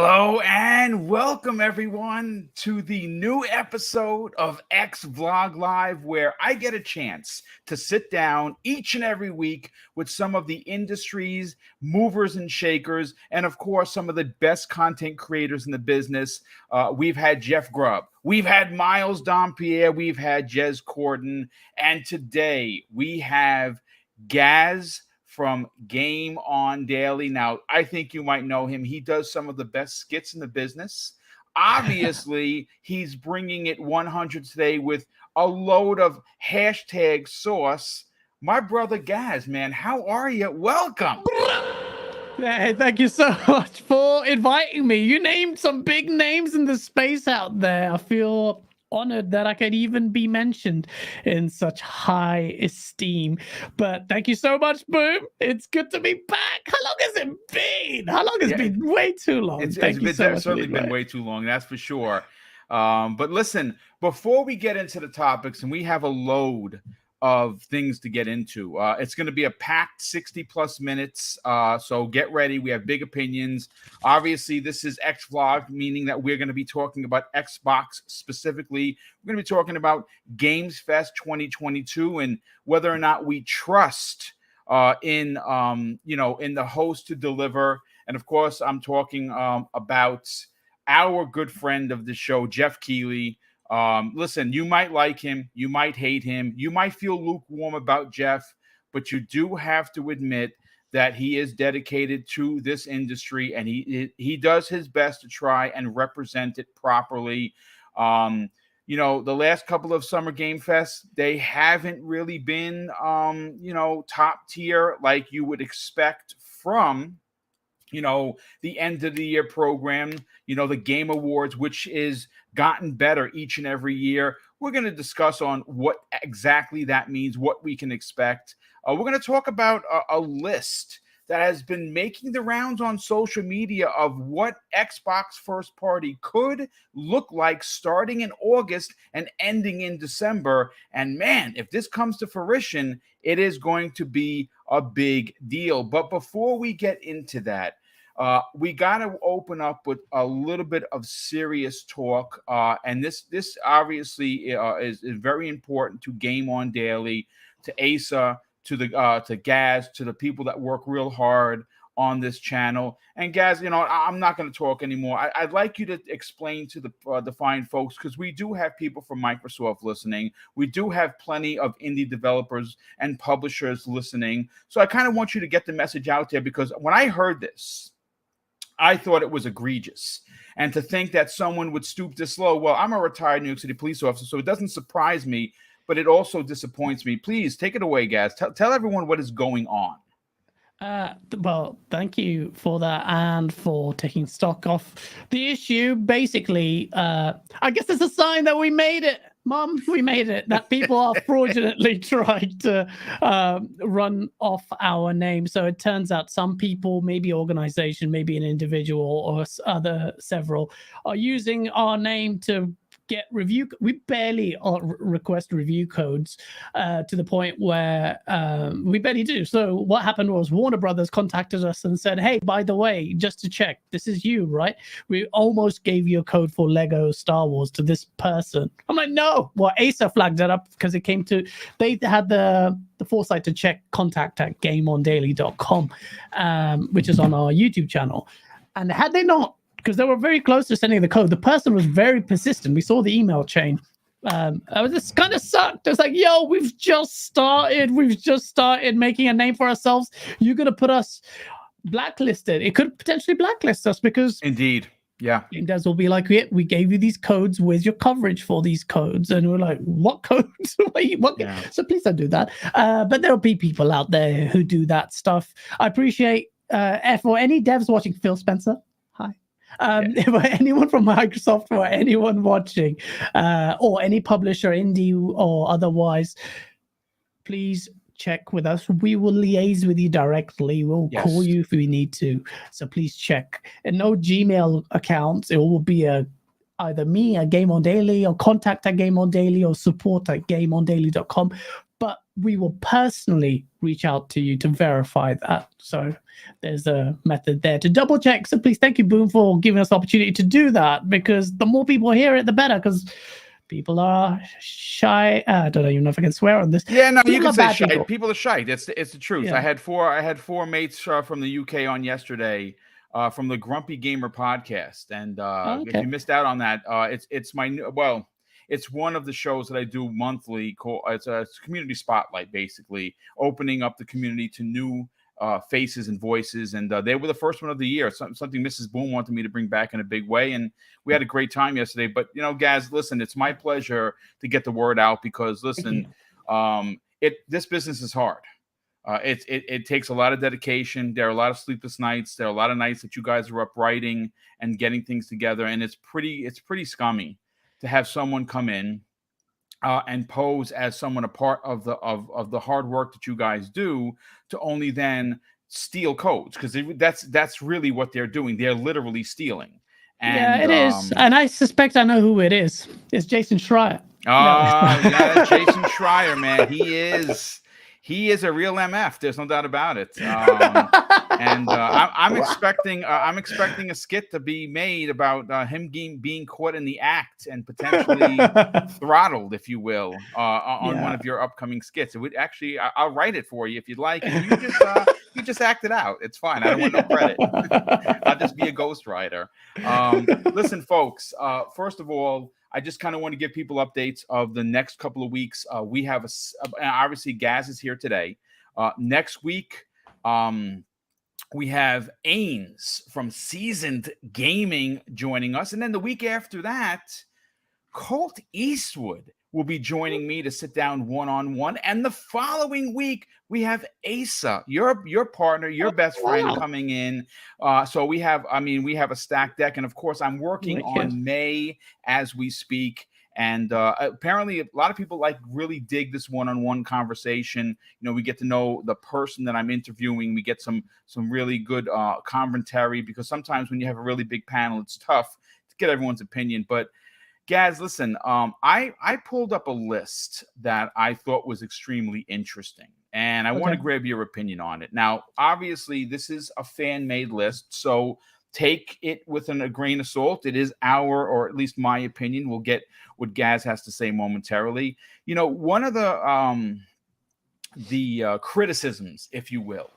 Hello and welcome everyone to the new episode of X Vlog Live, where I get a chance to sit down each and every week with some of the industry's movers and shakers, and of course some of the best content creators in the business. We've had Jeff Grubb, we've had Miles Dompierre, we've had Jez Corden, and today we have Gaz from Game On Daily. Now, I think you might know him. He does some of the best skits in the business. Obviously, he's bringing it 100 today with a load of hashtag sauce. My brother Gaz, man, how are you? Welcome. Hey, thank you so much for inviting me. You named some big names in the space out there. I feel honored that I could even be mentioned in such high esteem. But thank you so much, Boom. It's good to be back. How long has it been? How long has it been? Way too long. It's certainly been way too long, that's for sure. But listen, before we get into the topics, and we have a load of things to get into, it's going to be a packed 60 plus minutes, so get ready. We have big opinions. Obviously, this is X Vlog, meaning that we're going to be talking about Xbox specifically. We're going to be talking about Games Fest 2022 and whether or not we trust in the host to deliver. And of course, I'm talking about our good friend of the show, Geoff Kieghley. Listen, you might like him, you might hate him, you might feel lukewarm about Jeff, but you do have to admit that he is dedicated to this industry, and he does his best to try and represent it properly. The last couple of Summer Game Fests, they haven't really been top tier like you would expect from the end of the year program, the Game Awards, which is gotten better each and every year. We're going to discuss on what exactly that means, what we can expect. We're going to talk about a list that has been making the rounds on social media of what Xbox first party could look like starting in August and ending in December. And man, if this comes to fruition, it is going to be a big deal. But before we get into that, we got to open up with a little bit of serious talk. And this obviously is very important to Game On Daily, to Asa, to Gaz, to the people that work real hard on this channel. And Gaz, I'm not going to talk anymore. I'd like you to explain to the fine folks, because we do have people from Microsoft listening. We do have plenty of indie developers and publishers listening. So I kind of want you to get the message out there, because when I heard this, I thought it was egregious. And to think that someone would stoop this low, well, I'm a retired New York City police officer, so it doesn't surprise me, but it also disappoints me. Please take it away, Gaz. Tell everyone what is going on. Well, thank you for that and for taking stock off the issue. Basically, I guess it's a sign that we made it. Mom, we made it. That people are fraudulently trying to run off our name. So it turns out some people, maybe organization, maybe an individual or several, are using our name to get review. We barely request review codes to the point where we barely do. So what happened was Warner Brothers contacted us and said, hey, by the way, just to check, this is you, right? We almost gave you a code for Lego Star Wars to this person. I'm like, no. Well, Asa flagged it up because they had the foresight to check contact@gameondaily.com, which is on our YouTube channel. And had they not, because they were very close to sending the code, the person was very persistent. We saw the email chain. I was just kind of sucked. It's like, yo, we've just started making a name for ourselves. You're going to put us blacklisted. It could potentially blacklist us because... Indeed. Yeah. Devs will be like, we gave you these codes. Where's your coverage for these codes? And we're like, what codes? Yeah. So please don't do that. But there'll be people out there who do that stuff. I appreciate, for any devs watching, Phil Spencer, hi. For anyone from Microsoft or anyone watching, or any publisher, indie or otherwise, please check with us. We will liaise with you directly. We'll call you if we need to. So please check. And no Gmail accounts. It will be either me at Game On Daily or contact@Game On Daily or support@GameOnDaily.com. but we will personally reach out to you to verify that. So there's a method there to double check. So please, thank you, Boom, for giving us the opportunity to do that, because the more people hear it, the better, because people are shy. I don't even know if I can swear on this. Yeah, no, you People can are say bad shy. People are shy. It's the truth. Yeah. I had four mates from the UK on yesterday, from the Grumpy Gamer podcast, and if Okay. you missed out on that, it's my well, it's one of the shows that I do monthly. It's a community spotlight, basically opening up the community to new faces and voices, and they were the first one of the year. Something Mrs. Boom wanted me to bring back in a big way, and we had a great time yesterday. But Gaz, listen, it's my pleasure to get the word out, because listen, this business is hard. It takes a lot of dedication. There are a lot of sleepless nights. There are a lot of nights that you guys are up writing and getting things together, and it's pretty scummy to have someone come in and pose as someone a part of the hard work that you guys do, to only then steal codes, because that's really what they're doing. They're literally stealing. And, yeah, it is, and I suspect I know who it is. It's Jason Schreier. Yeah, Jason Schreier, man, he is a real MF. There's no doubt about it. And I'm expecting a skit to be made about him being caught in the act and potentially throttled, if you will, on one of your upcoming skits. It would actually, I'll write it for you if you'd like, and you just act it out. It's fine. I don't want no credit. I'll just be a ghostwriter. Listen, folks. First of all, I just kind of want to give people updates of the next couple of weeks. We have obviously Gaz is here today. Next week, we have Ains from Seasoned Gaming joining us. And then the week after that, Colt Eastwood will be joining me to sit down one-on-one. And the following week, we have Asa, your partner, your best friend, coming in. So we have a stacked deck. And of course, I'm working on May as we speak. And apparently, a lot of people really dig this one-on-one conversation. We get to know the person that I'm interviewing. We get some really good commentary, because sometimes when you have a really big panel, it's tough to get everyone's opinion. But Gaz, listen, I pulled up a list that I thought was extremely interesting, and I want to grab your opinion on it. Now, obviously, this is a fan-made list, so take it with a grain of salt. It is or at least my opinion. We'll get what Gaz has to say momentarily. One of the criticisms, if you will,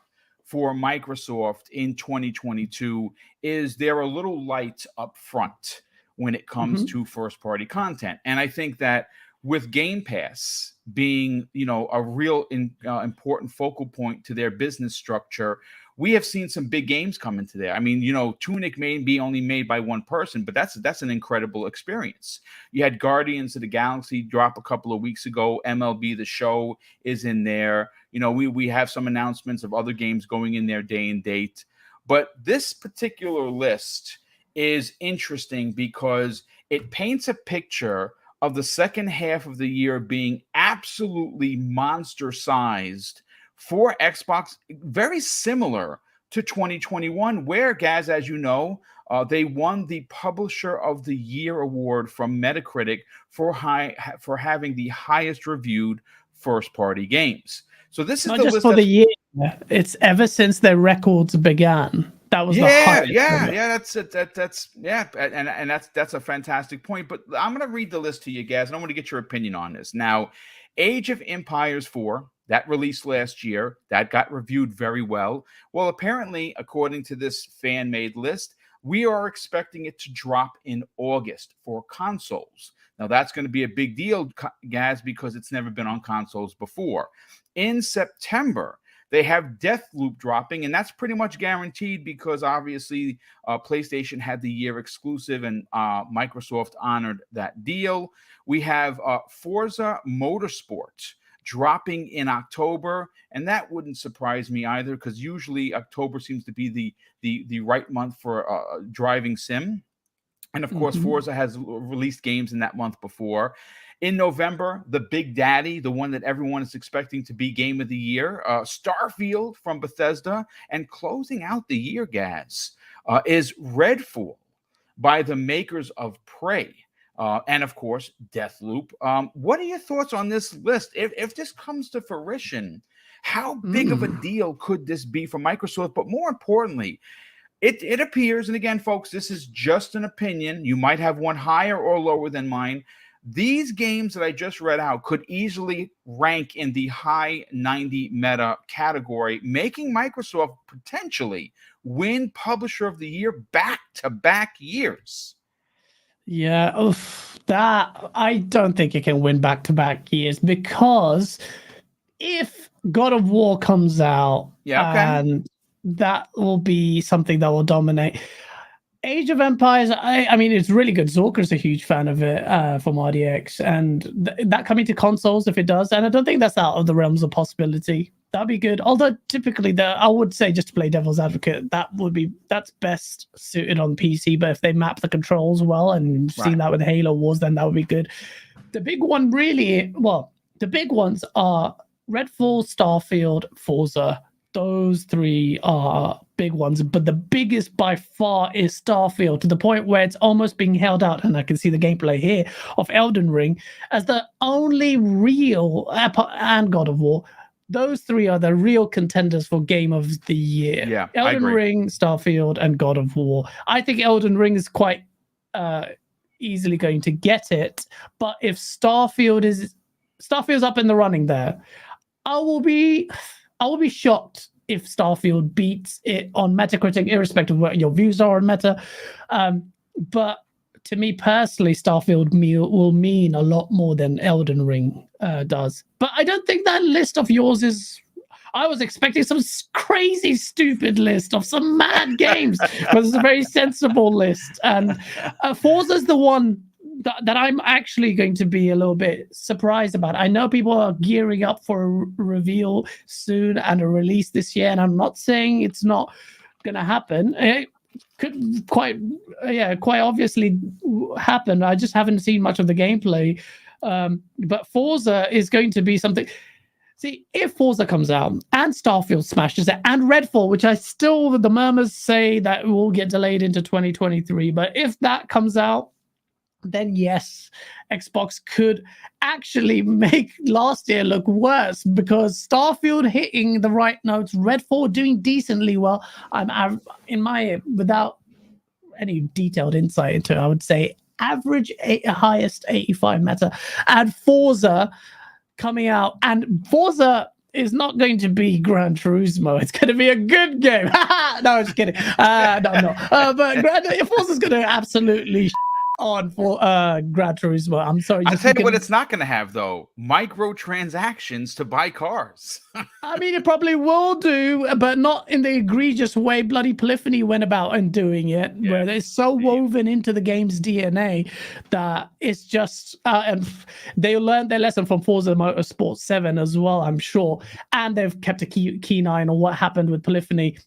for Microsoft in 2022 is they're a little light up front when it comes to first-party content. And I think that with Game Pass being, a real important focal point to their business structure, we have seen some big games come into there. I mean, Tunic may be only made by one person, but that's an incredible experience. You had Guardians of the Galaxy drop a couple of weeks ago. MLB The Show is in there. We have some announcements of other games going in there day and date. But this particular list is interesting because it paints a picture of the second half of the year being absolutely monster-sized for Xbox, very similar to 2021, where, Gaz, as you know, they won the Publisher of the Year award from Metacritic for having the highest reviewed first-party games. So this is not the just list for the year; it's ever since their records began. That was that's a fantastic point. But I'm going to read the list to you, guys, and I want to get your opinion on this. Now, Age of Empires 4, that released last year, that got reviewed very well. Well, apparently, according to this fan-made list, we are expecting it to drop in August for consoles. Now, that's going to be a big deal, Gaz, because it's never been on consoles before. In September, they have Deathloop dropping, and that's pretty much guaranteed because obviously PlayStation had the year exclusive, and Microsoft honored that deal. We have Forza Motorsport dropping in October, and that wouldn't surprise me either because usually October seems to be the right month for driving sim. And of course, Forza has released games in that month before. In November, the Big Daddy, the one that everyone is expecting to be Game of the Year, Starfield from Bethesda, and closing out the year, Gaz, is Redfall by the makers of Prey. and of course, Deathloop. What are your thoughts on this list? If this comes to fruition, how big of a deal could this be for Microsoft? But more importantly, it appears, and again, folks, this is just an opinion. You might have one higher or lower than mine. These games that I just read out could easily rank in the high 90 meta category, making Microsoft potentially win Publisher of the Year back-to-back years. Yeah, that I don't think it can win back-to-back years, because if God of War comes out, and that will be something that will dominate. Age of Empires, I mean, it's really good. Zorka's a huge fan of it from RDX, and that coming to consoles if it does, and I don't think that's out of the realms of possibility. That'd be good. Although typically, I would say, just to play devil's advocate, that's best suited on PC. But if they map the controls well, and you've seen that with Halo Wars, then that would be good. The big one, the big ones are Redfall, Starfield, Forza. Those three are big ones, but the biggest by far is Starfield, to the point where it's almost being held out, and I can see the gameplay here, of Elden Ring as the only real, and God of War. Those three are the real contenders for Game of the Year. Yeah, Elden Ring, Starfield, and God of War. I think Elden Ring is quite easily going to get it, but if Starfield's up in the running there, I will be shocked if Starfield beats it on Metacritic, irrespective of what your views are on Meta. But to me personally, Starfield will mean a lot more than Elden Ring does. But I don't think that list of yours is... I was expecting some crazy, stupid list of some mad games, but it's a very sensible list. And Forza's the one that I'm actually going to be a little bit surprised about. I know people are gearing up for a reveal soon and a release this year, and I'm not saying it's not going to happen. It could quite obviously happen. I just haven't seen much of the gameplay. But Forza is going to be something... See, if Forza comes out and Starfield smashes it and Redfall, which the murmurs say that will get delayed into 2023, but if that comes out, then yes, Xbox could actually make last year look worse, because Starfield hitting the right notes, Redfall doing decently well. Without any detailed insight into it, I would say average highest 85 meta, and Forza coming out, and Forza is not going to be Gran Turismo. It's going to be a good game. No, I'm just kidding. But Forza's going to absolutely on for Gran Turismo. I'm sorry. I'll tell you what it's not going to have, though. Microtransactions to buy cars. I mean, it probably will do, but not in the egregious way bloody Polyphony went about and doing it, where it's so woven into the game's DNA that it's just... and they learned their lesson from Forza Motorsport 7 as well, I'm sure. And they've kept a keen eye on what happened with Polyphony.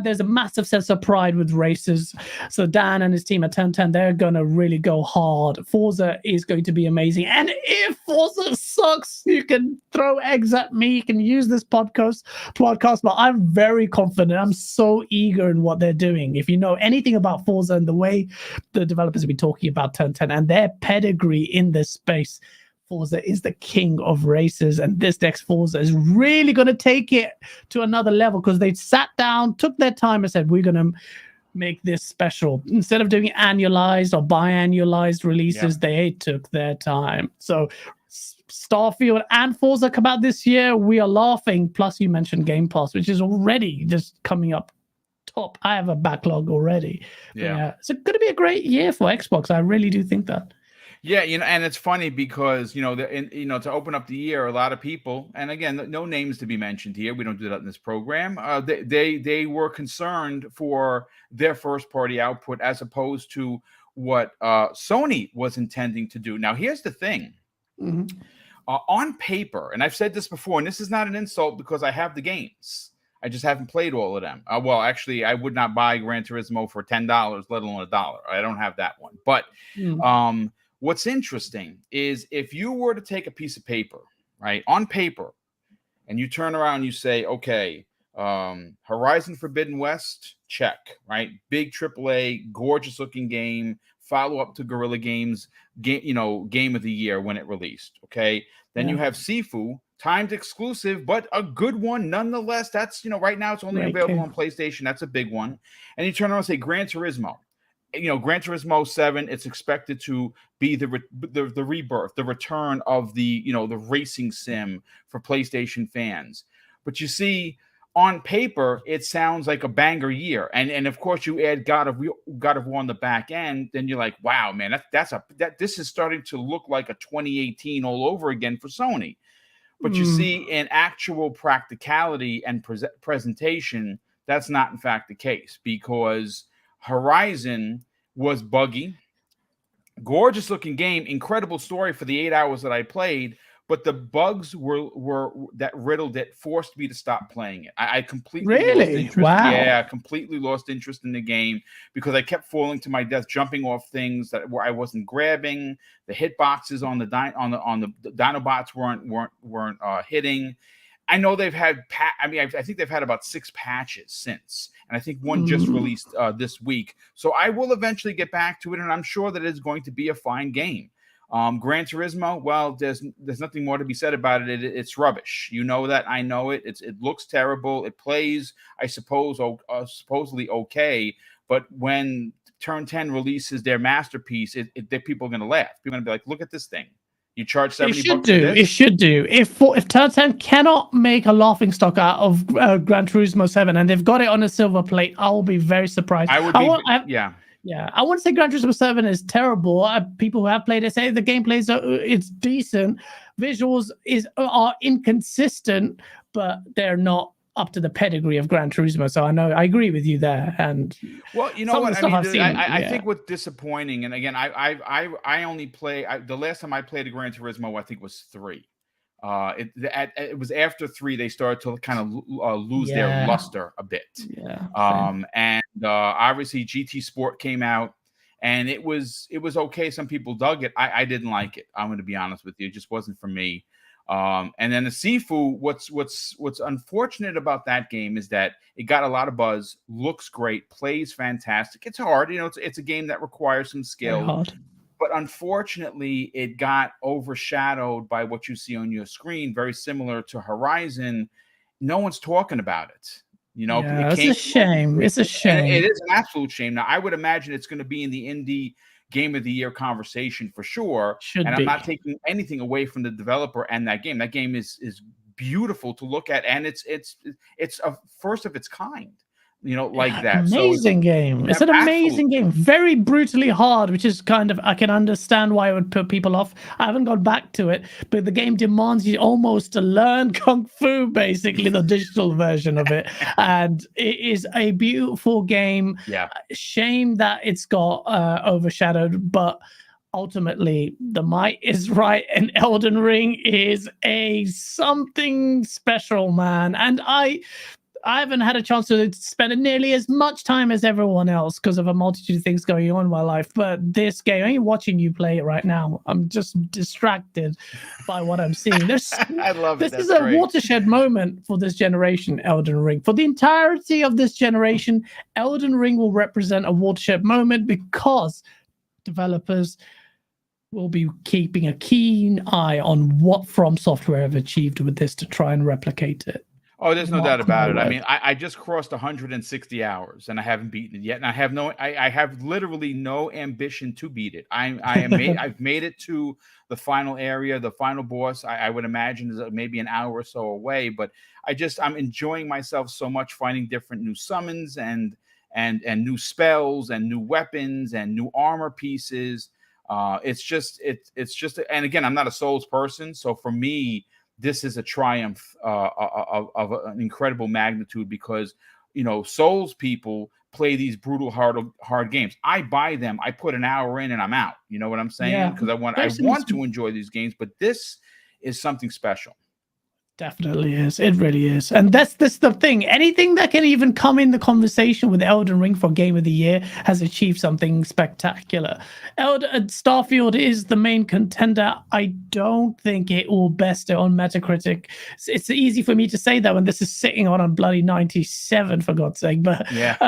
There's a massive sense of pride with races. So Dan and his team at 1010, they're going to really go hard. Forza is going to be amazing. And if Forza sucks, you can throw eggs at me. You can use this podcast, but I'm very confident. I'm so eager in what they're doing. If you know anything about Forza and the way the developers have been talking about 1010 and their pedigree in this space, Forza is the king of races, and this next Forza is really going to take it to another level, because they sat down, took their time, and said, we're going to make this special. Instead of doing annualized or biannualized releases, they took their time. So Starfield and Forza come out this year, we are laughing. Plus, you mentioned Game Pass, which is already just coming up top. I have a backlog already. Yeah. It's going to be a great year for Xbox. I really do think that. Yeah, and it's funny because, to open up the year, a lot of people, and again, no names to be mentioned here. We don't do that in this program. They were concerned for their first party output as opposed to what Sony was intending to do. Now, here's the thing. Mm-hmm. On paper, and I've said this before, and this is not an insult because I have the games. I just haven't played all of them. Well, actually, I would not buy Gran Turismo for $10, let alone $1. I don't have that one. But what's interesting is if you were to take a piece of paper, right, on paper, and you turn around and you say, okay, Horizon Forbidden West, check, right? Big AAA, gorgeous looking game, follow-up to Guerrilla Games game of the year when it released. Okay. Then you have Sifu, timed exclusive, but a good one nonetheless. That's, right now it's only available on PlayStation. That's a big one. And you turn around and say Gran Turismo. Gran Turismo 7, it's expected to be the rebirth, the return of the racing sim for PlayStation fans. But you see, on paper, it sounds like a banger year. And of course, you add God of War on the back end, then you're like, wow, man, this is starting to look like a 2018 all over again for Sony. But you see, in actual practicality and presentation, that's not in fact the case, because Horizon was buggy, gorgeous looking game, incredible story for the 8 hours that I played, but the bugs were that riddled it, forced me to stop playing it. I completely lost interest. Wow. Yeah, completely lost interest in the game because I kept falling to my death, jumping off things where I wasn't grabbing. The hitboxes on the Dinobots weren't hitting. I know they've had I think they've had about 6 patches since, and I think one just released this week. So I will eventually get back to it, and I'm sure that it's going to be a fine game. Gran Turismo, well, there's nothing more to be said about it. It's rubbish. You know that. I know it. It looks terrible. It plays, I suppose, supposedly okay, but when Turn 10 releases their masterpiece, people are going to laugh. People are going to be like, look at this thing. You charge $70 for this? It should do. If Turn 10 cannot make a laughing stock out of Gran Turismo 7 and they've got it on a silver plate, I will be very surprised. I wouldn't say Gran Turismo 7 is terrible. People who have played it say the gameplay it's decent. Visuals are inconsistent, but they're not up to the pedigree of Gran Turismo. So I agree with you there. And well, you know what I think what's disappointing, and again, I only play the last time I played a Gran Turismo, I think was 3. It was after 3 they started to kind of lose their luster a bit. And obviously GT Sport came out, and it was okay. Some people dug it. I didn't like it. I'm going to be honest with you. It just wasn't for me. And then the Sifu, what's unfortunate about that game is that it got a lot of buzz, looks great, plays fantastic. It's hard, it's a game that requires some skill. But unfortunately, it got overshadowed by what you see on your screen, very similar to Horizon. No one's talking about it. It's a shame. It's a shame. It is an absolute shame. Now, I would imagine it's going to be in the indie game of the year conversation for sure. I'm not taking anything away from the developer and that game. That game is beautiful to look at, and it's a first of its kind. Like that. Amazing game. It's an amazing game. Very brutally hard, which is kind of, I can understand why it would put people off. I haven't got back to it, but the game demands you almost to learn Kung Fu, basically, the digital version of it. And it is a beautiful game. Yeah. Shame that it's got overshadowed, but ultimately the might is right, and Elden Ring is something special, man. And I haven't had a chance to spend nearly as much time as everyone else because of a multitude of things going on in my life. But this game, I'm watching you play it right now. I'm just distracted by what I'm seeing. I love it. This is a watershed moment for this generation, Elden Ring. For the entirety of this generation, Elden Ring will represent a watershed moment because developers will be keeping a keen eye on what From Software have achieved with this to try and replicate it. Oh, there's no doubt about it. I mean, I just crossed 160 hours and I haven't beaten it yet, and I have literally no ambition to beat it. I've made it to the final area, the final boss. I would imagine is maybe an hour or so away, but I'm enjoying myself so much, finding different new summons and new spells and new weapons and new armor pieces. It's just, and again, I'm not a Souls person, so for me, this is a triumph of an incredible magnitude because, Souls people play these brutal, hard games. I buy them. I put an hour in and I'm out. You know what I'm saying? Because I want to enjoy these games, but this is something special. Definitely is. It really is. And that's the thing. Anything that can even come in the conversation with Elden Ring for Game of the Year has achieved something spectacular. Starfield is the main contender. I don't think it will best it on Metacritic. It's easy for me to say that when this is sitting on a bloody 97, for God's sake. But Yeah.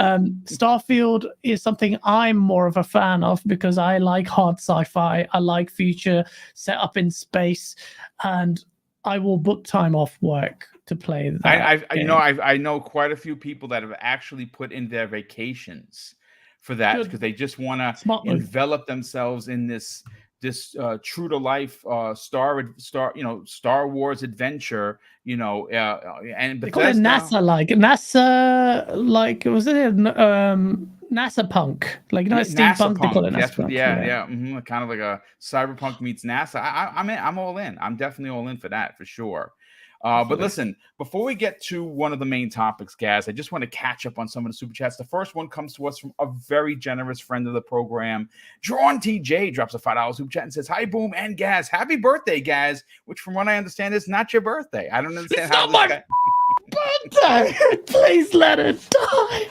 Starfield is something I'm more of a fan of because I like hard sci-fi. I like future set up in space, and I will book time off work to play that. I know quite a few people that have actually put in their vacations for that because they just want to envelop themselves in this true to life Star Wars adventure, and they call it NASA like was it NASA punk, like steampunk. They call it NASA punk. Mm-hmm. Kind of like a cyberpunk meets NASA. I'm all in. I'm definitely all in for that for sure. But listen, before we get to one of the main topics, Gaz, I just want to catch up on some of the super chats. The first one comes to us from a very generous friend of the program. Drawn TJ drops a $5 super chat and says, "Hi, Boom and Gaz. Happy birthday, Gaz," which from what I understand is not your birthday. I don't understand how this guy... birthday. Please let it die.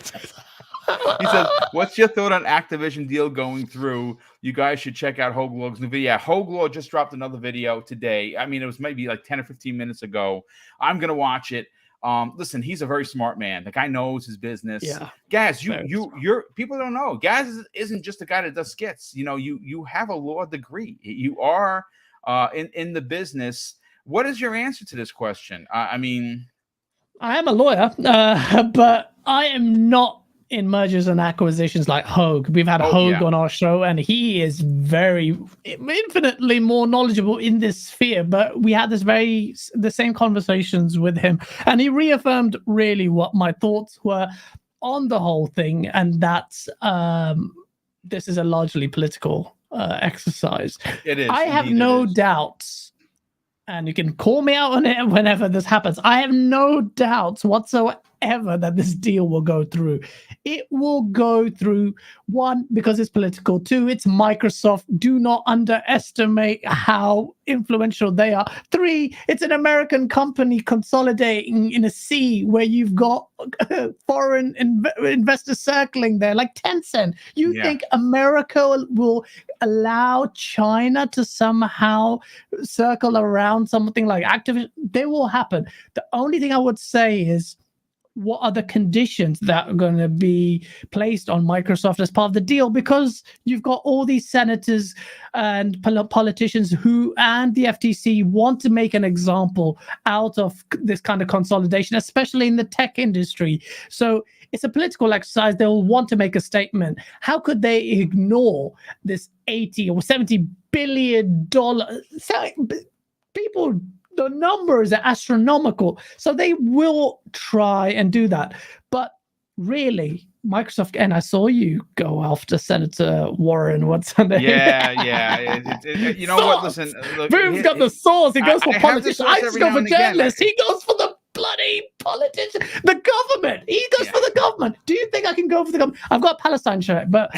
He says, "What's your thought on Activision deal going through? You guys should check out Hoglaw's new video." Hoglaw just dropped another video today. I mean, it was maybe like 10 or 15 minutes ago. I'm going to watch it. Listen, he's a very smart man. The guy knows his business. Yeah. Gaz, you're people don't know. Gaz isn't just a guy that does skits. You have a law degree. You are in the business. What is your answer to this question? I am a lawyer, but I am not in mergers and acquisitions like Hogue. We've had Hogue on our show, and he is infinitely more knowledgeable in this sphere. But we had the same conversations with him, and he reaffirmed really what my thoughts were on the whole thing, and that's this is a largely political exercise. It is. I have no doubts, and you can call me out on it whenever this happens. I have no doubts whatsoever that this deal will go through. It will go through, one, because it's political. Two, it's Microsoft. Do not underestimate how influential they are. Three, it's an American company consolidating in a sea where you've got foreign investors circling there, like Tencent. You think America will allow China to somehow circle around something like Activision? They will happen. The only thing I would say is, what are the conditions that are going to be placed on Microsoft as part of the deal? Because you've got all these senators and politicians and the FTC want to make an example out of this kind of consolidation, especially in the tech industry. So it's a political exercise. They'll want to make a statement. How could they ignore this $80 or $70 billion? People... The numbers are astronomical. So they will try and do that. But really, Microsoft, and I saw you go after Senator Warren. What's her name? Yeah. You know what? Listen. Boom's got the sauce. He goes for politicians. I just go for journalists. He goes for the bloody politician. The government. He goes for the government. Do you think I can go for the government? I've got a Palestine shirt, but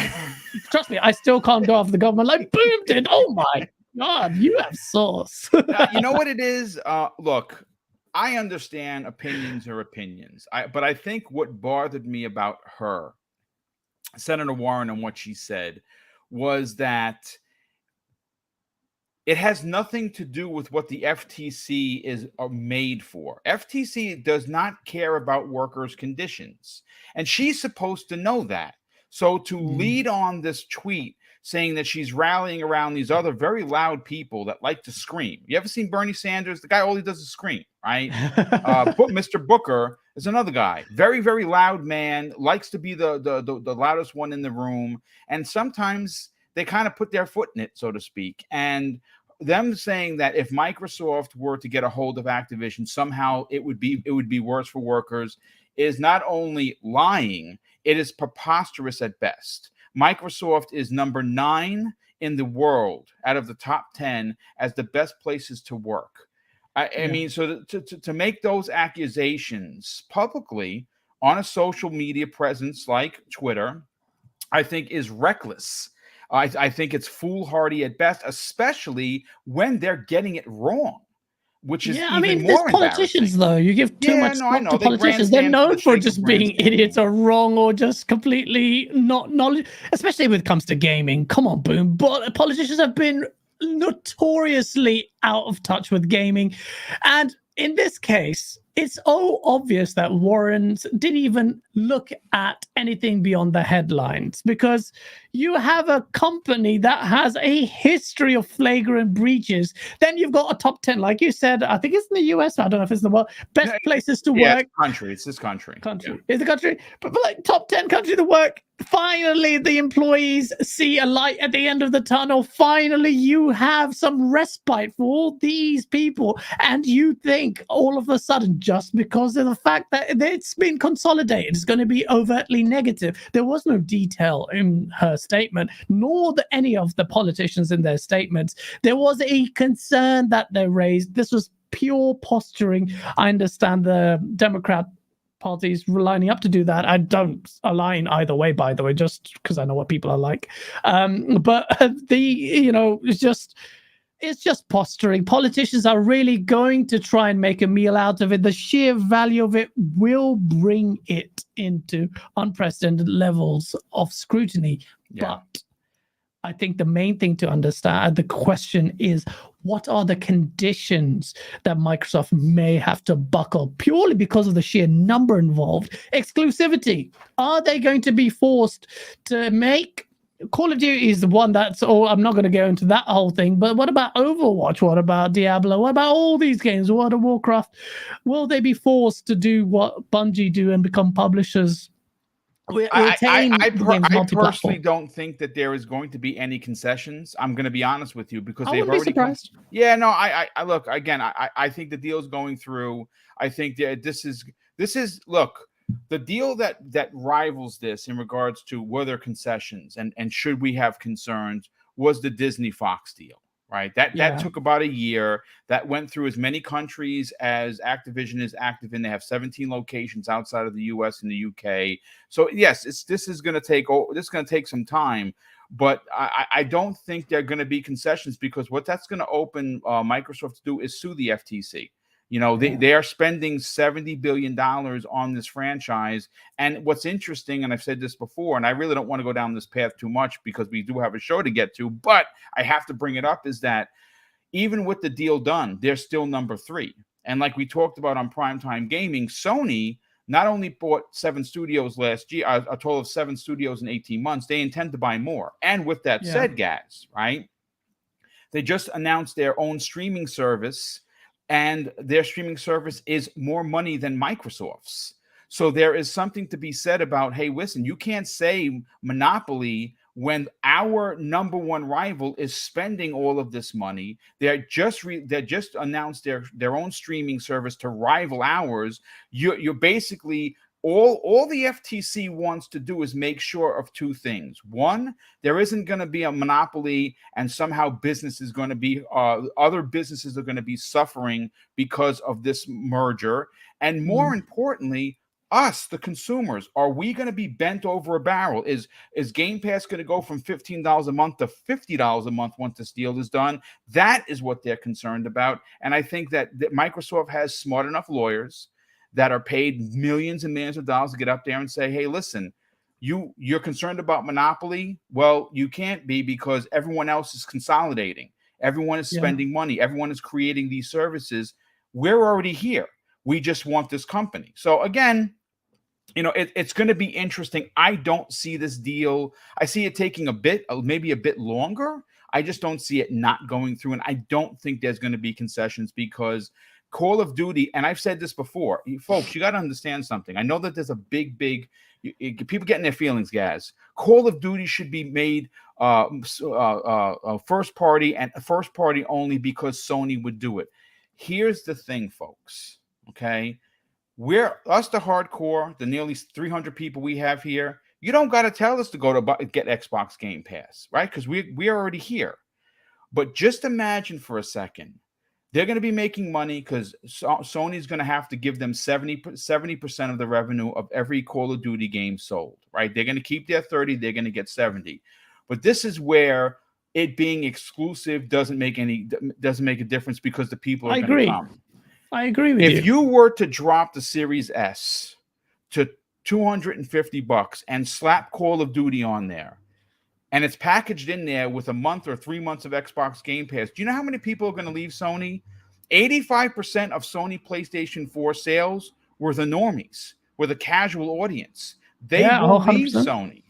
trust me, I still can't go after the government like Boom did. Oh my God, you have sauce. You know what it is? Look, I understand opinions are opinions. But I think what bothered me about her, Senator Warren, and what she said was that it has nothing to do with what the FTC is made for. FTC does not care about workers' conditions. And she's supposed to know that. So to lead on this tweet saying that she's rallying around these other very loud people that like to scream. You ever seen Bernie Sanders? The guy, all he does is scream, right? Mr. Booker is another guy. Very, very loud man, likes to be the loudest one in the room. And sometimes they kind of put their foot in it, so to speak. And them saying that if Microsoft were to get a hold of Activision, somehow it would be worse for workers is not only lying, it is preposterous at best. Microsoft is number 9 in the world out of the top 10 as the best places to work. I mean, so to make those accusations publicly on a social media presence like Twitter, I think is reckless. I think it's foolhardy at best, especially when they're getting it wrong. which is I even mean, more there's politicians embarrassing. though. You give too much I stock know. to They politicians. They're grandstand for known the for sake of just being grandstanding. idiots or wrong or just completely not knowledge, especially when it comes to gaming. Come on, Boom. But politicians have been notoriously out of touch with gaming. And in this case, it's so obvious that Warren didn't even look at anything beyond the headlines, because you have a company that has a history of flagrant breaches. Then you've got a top 10, like you said, I think it's in the US, I don't know if it's in the world, best places to work. It's this country. It's the country, but like top 10 country to work. Finally, the employees see a light at the end of the tunnel. Finally, you have some respite for all these people. And you think all of a sudden, just because of the fact that it's been consolidated, it's going to be overtly negative. There was no detail in her statement, nor any of the politicians in their statements. There was a concern that they raised. This was pure posturing. I understand the Democrat parties lining up to do that. I don't align either way, by the way, just because I know what people are like. But it's just posturing. Politicians are really going to try and make a meal out of it. The sheer value of it will bring it into unprecedented levels of scrutiny. Yeah. But I think the main thing to understand, the question is, what are the conditions that Microsoft may have to buckle purely because of the sheer number involved? Exclusivity. Are they going to be forced to make Call of Duty is the one that's, I'm not going to go into that whole thing, but what about Overwatch? What about Diablo? What about all these games? World of Warcraft? Will they be forced to do what Bungie do and become publishers? I personally don't think that there is going to be any concessions. I'm going to be honest with you, because they've already come. Yeah, no, I look again. I think the deal is going through. I think that this is look, the deal that rivals this in regards to were there concessions and should we have concerns was the Disney Fox deal. Right, that took about a year. That went through as many countries as Activision is active in. They have 17 locations outside of the US and the UK. So yes, this is going to take some time. But I don't think they're going to be concessions, because what that's going to open Microsoft to do is sue the FTC. You know, they are spending $70 billion on this franchise. And what's interesting, and I've said this before, and I really don't want to go down this path too much because we do have a show to get to, but I have to bring it up, is that even with the deal done, they're still number 3. And like we talked about on Primetime Gaming, Sony not only bought 7 studios last year, a total of 7 studios in 18 months, they intend to buy more. And with that said, guys, right, they just announced their own streaming service. And their streaming service is more money than Microsoft's. So there is something to be said about, hey, listen, you can't say monopoly when our number one rival is spending all of this money. They just announced their own streaming service to rival ours. You're basically all the FTC wants to do is make sure of 2 things. One, there isn't going to be a monopoly and somehow business is going to be other businesses are going to be suffering because of this merger. And more importantly, us, the consumers, are we going to be bent over a barrel? Is Game Pass going to go from $15 a month to $50 a month once this deal is done? That is what they're concerned about. And I think that Microsoft has smart enough lawyers that are paid millions and millions of dollars to get up there and say, hey, listen, you're concerned about monopoly? Well, you can't be, because everyone else is consolidating. Everyone is spending money. Everyone is creating these services. We're already here. We just want this company. So again, you know, it's going to be interesting. I don't see this deal. I see it taking maybe a bit longer. I just don't see it not going through. And I don't think there's going to be concessions, because Call of Duty, and I've said this before, folks, you got to understand something. I know that there's a big people getting their feelings, guys. Call of Duty should be made first party and first party only, because Sony would do it. Here's the thing, folks. Okay, we're the hardcore, the nearly 300 people we have here. You don't got to tell us to go to get Xbox Game Pass, right? Because we're already here. But just imagine for a second. They're going to be making money because Sony's going to have to give them 70% of the revenue of every Call of Duty game sold, right? They're going to keep their 30, they're going to get 70. But this is where it being exclusive doesn't make a difference because the people are going to come. I agree with you. If you were to drop the Series S to $250 and slap Call of Duty on there, and it's packaged in there with a month or 3 months of Xbox Game Pass, do you know how many people are going to leave Sony? 85% of Sony PlayStation 4 sales were the normies, were the casual audience. They will leave Sony.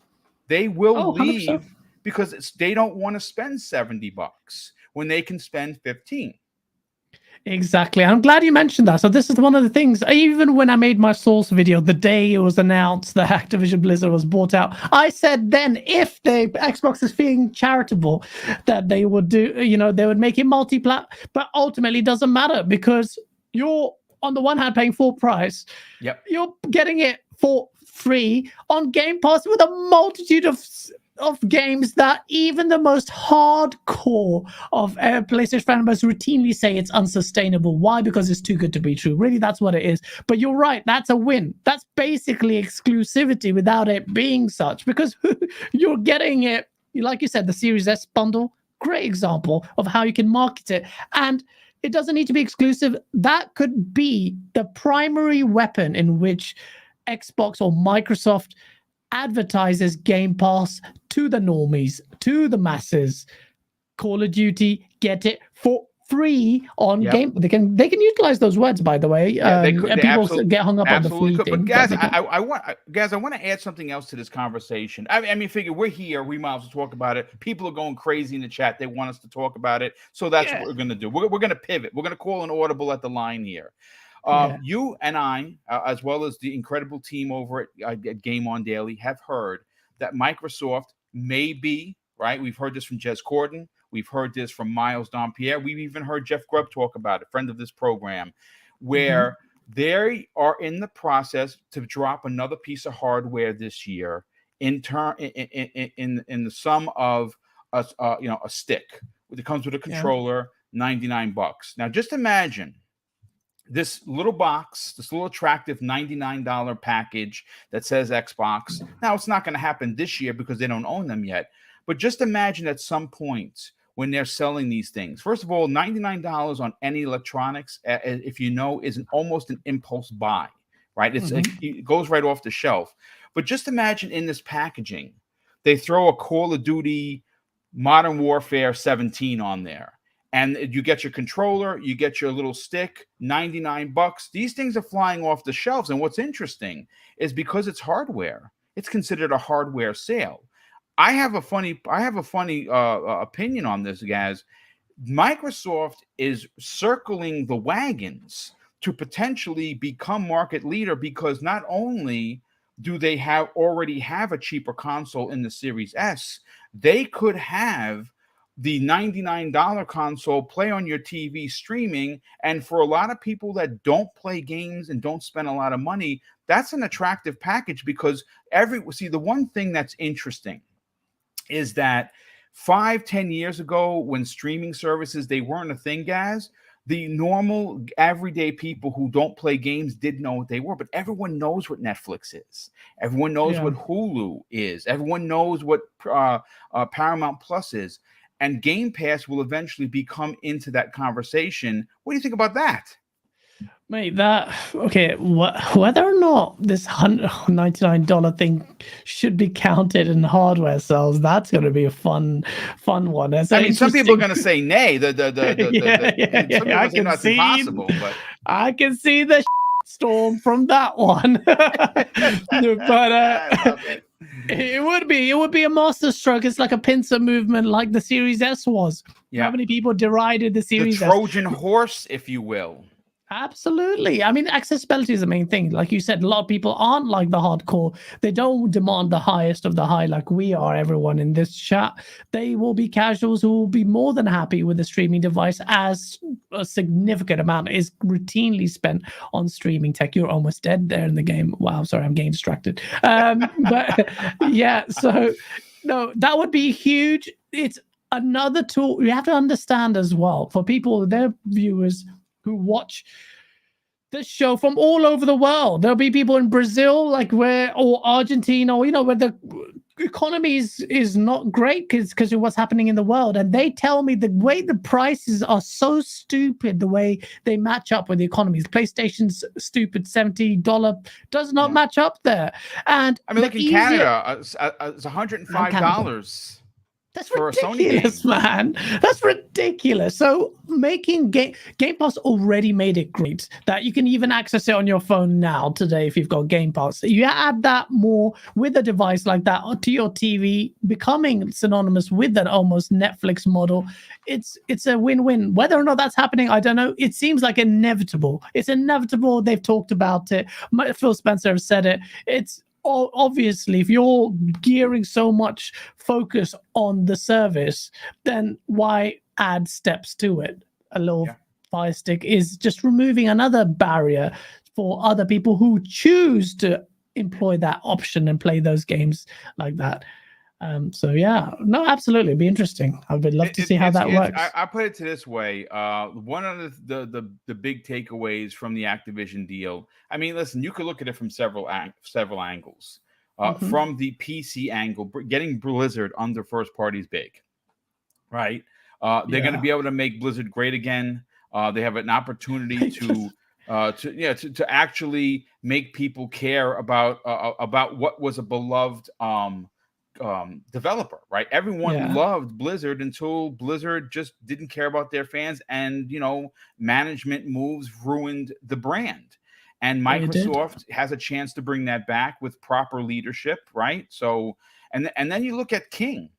They will leave 100%. Because they don't want to spend $70 when they can spend $15. Exactly. I'm glad you mentioned that. So this is one of the things, even when I made my Source video, the day it was announced that Activision Blizzard was bought out, I said then if the Xbox is being charitable, that they would do, they would make it multi-plat, but ultimately it doesn't matter because you're on the one hand paying full price. Yep. You're getting it for free on Game Pass with a multitude of games that even the most hardcore of PlayStation fanboys routinely say it's unsustainable. Why? Because it's too good to be true. Really, that's what it is. But you're right. That's a win. That's basically exclusivity without it being such, because you're getting it, like you said, the Series S bundle, great example of how you can market it. And it doesn't need to be exclusive. That could be the primary weapon in which Xbox or Microsoft advertises Game Pass to the normies, to the masses. Call of Duty, get it for free on Game. They can utilize those words, by the way. People get hung up on the free thing. But guys, I want to add something else to this conversation. I mean, figure we're here. We might as well talk about it. People are going crazy in the chat. They want us to talk about it. So that's what we're going to do. We're going to pivot. We're going to call an audible at the line here. You and I, as well as the incredible team over at Game On Daily, have heard that Microsoft may be, right? We've heard this from Jez Corden. We've heard this from Miles Dompierre. We've even heard Jeff Grubb talk about it, friend of this program, where they are in the process to drop another piece of hardware this year in the sum of a stick. It comes with a controller, $99. Now, just imagine this little box, this little attractive $99 package that says Xbox. Now, it's not going to happen this year because they don't own them yet. But just imagine at some point when they're selling these things. First of all, $99 on any electronics, if you know, is almost an impulse buy, right? It goes right off the shelf. But just imagine in this packaging, they throw a Call of Duty Modern Warfare 17 on there. And you get your controller, you get your little stick, $99. These things are flying off the shelves. And what's interesting is because it's hardware, it's considered a hardware sale. I have a funny opinion on this, guys. Microsoft is circling the wagons to potentially become market leader because not only do they already have a cheaper console in the Series S, they could have the $99 console play on your TV streaming. And for a lot of people that don't play games and don't spend a lot of money, that's an attractive package because the one thing that's interesting is that 5-10 years ago when streaming services, they weren't a thing, guys. The normal everyday people who don't play games didn't know what they were, but everyone knows what Netflix is. Everyone knows what Hulu is. Everyone knows what Paramount Plus is. And Game Pass will eventually become into that conversation. What do you think about that? Mate, whether or not this $199 thing should be counted in hardware sales, that's going to be a fun one. Some people are going to say nay. I can see impossible, but I can see the storm from that one. But it would be a master stroke. It's like a pincer movement, like the Series S was. Yeah. How many people derided the Series S? The Trojan horse, if you will. Absolutely. I mean, accessibility is the main thing. Like you said, a lot of people aren't like the hardcore. They don't demand the highest of the high like we are, everyone in this chat. They will be casuals who will be more than happy with a streaming device, as a significant amount is routinely spent on streaming tech. You're almost dead there in the game. Wow, sorry, I'm getting distracted. But yeah, so no, that would be huge. It's another tool. You have to understand as well, for people, their viewers who watch this show from all over the world. There'll be people in Brazil, or Argentina, or where the economy is not great because of what's happening in the world, and they tell me the way the prices are so stupid, the way they match up with the economies. PlayStation's stupid $70 does not match up there. And I mean, look in Canada, it's $105. That's ridiculous, man. That's ridiculous. So making Game Pass already made it great that you can even access it on your phone now today if you've got Game Pass. You add that more with a device like that to your TV, becoming synonymous with that almost Netflix model. It's a win-win. Whether or not that's happening, I don't know. It seems like inevitable. It's inevitable. They've talked about it. Phil Spencer has said it. It's obviously, if you're gearing so much focus on the service, then why add steps to it? A little Fire Stick is just removing another barrier for other people who choose to employ that option and play those games like that. So yeah, no, absolutely, it'd be interesting. I would love to see how that works. I put it to this way: one of the big takeaways from the Activision deal. I mean, listen, you could look at it from several angles. From the PC angle, getting Blizzrd under first party is big, right? They're going to be able to make Blizzrd great again. They have an opportunity to actually make people care about what was a beloved developer, right? Everyone loved Blizzrd until Blizzrd just didn't care about their fans, and management moves ruined the brand. And Microsoft has a chance to bring that back with proper leadership, right? So, and then you look at King.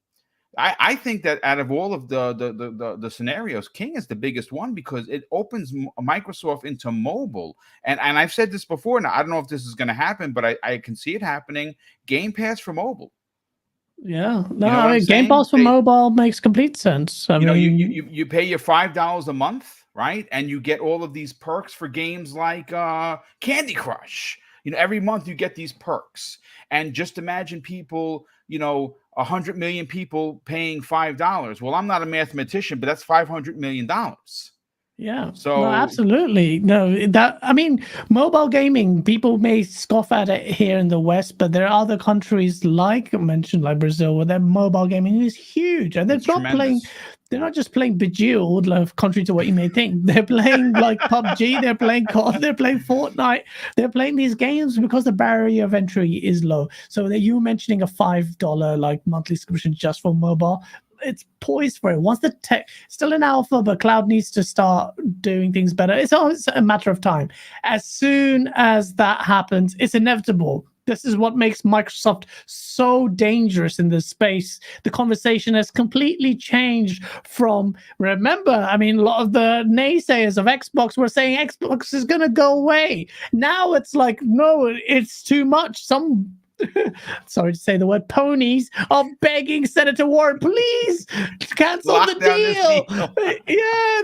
I think that out of all of the scenarios, King is the biggest one because it opens Microsoft into mobile. And I've said this before, now I don't know if this is going to happen, but I can see it happening. Game Pass for mobile. Yeah, no, I mean, Game Pass for mobile makes complete sense. I mean, you pay your $5 a month, right? And you get all of these perks for games like Candy Crush. Every month you get these perks. And just imagine people, 100 million people paying $5. Well, I'm not a mathematician, but that's $500 million. Yeah. So no, absolutely. No, mobile gaming, people may scoff at it here in the West, but there are other countries like I mentioned, like Brazil, where their mobile gaming is huge. And they're not just playing Bejeweled, like, contrary to what you may think. They're playing like PUBG, they're playing COD, they're playing Fortnite. They're playing these games because the barrier of entry is low. So that you mentioning a $5 like monthly subscription just for mobile, it's poised for it. Once the tech still in alpha, but cloud needs to start doing things better. It's always a matter of time. As soon as that happens, it's inevitable. This is what makes Microsoft so dangerous in this space. The conversation has completely changed from, remember, a lot of the naysayers of Xbox were saying Xbox is going to go away. Now it's like, no, it's too much. Some sorry to say the word, ponies are begging Senator Warren, please cancel the deal. Yeah,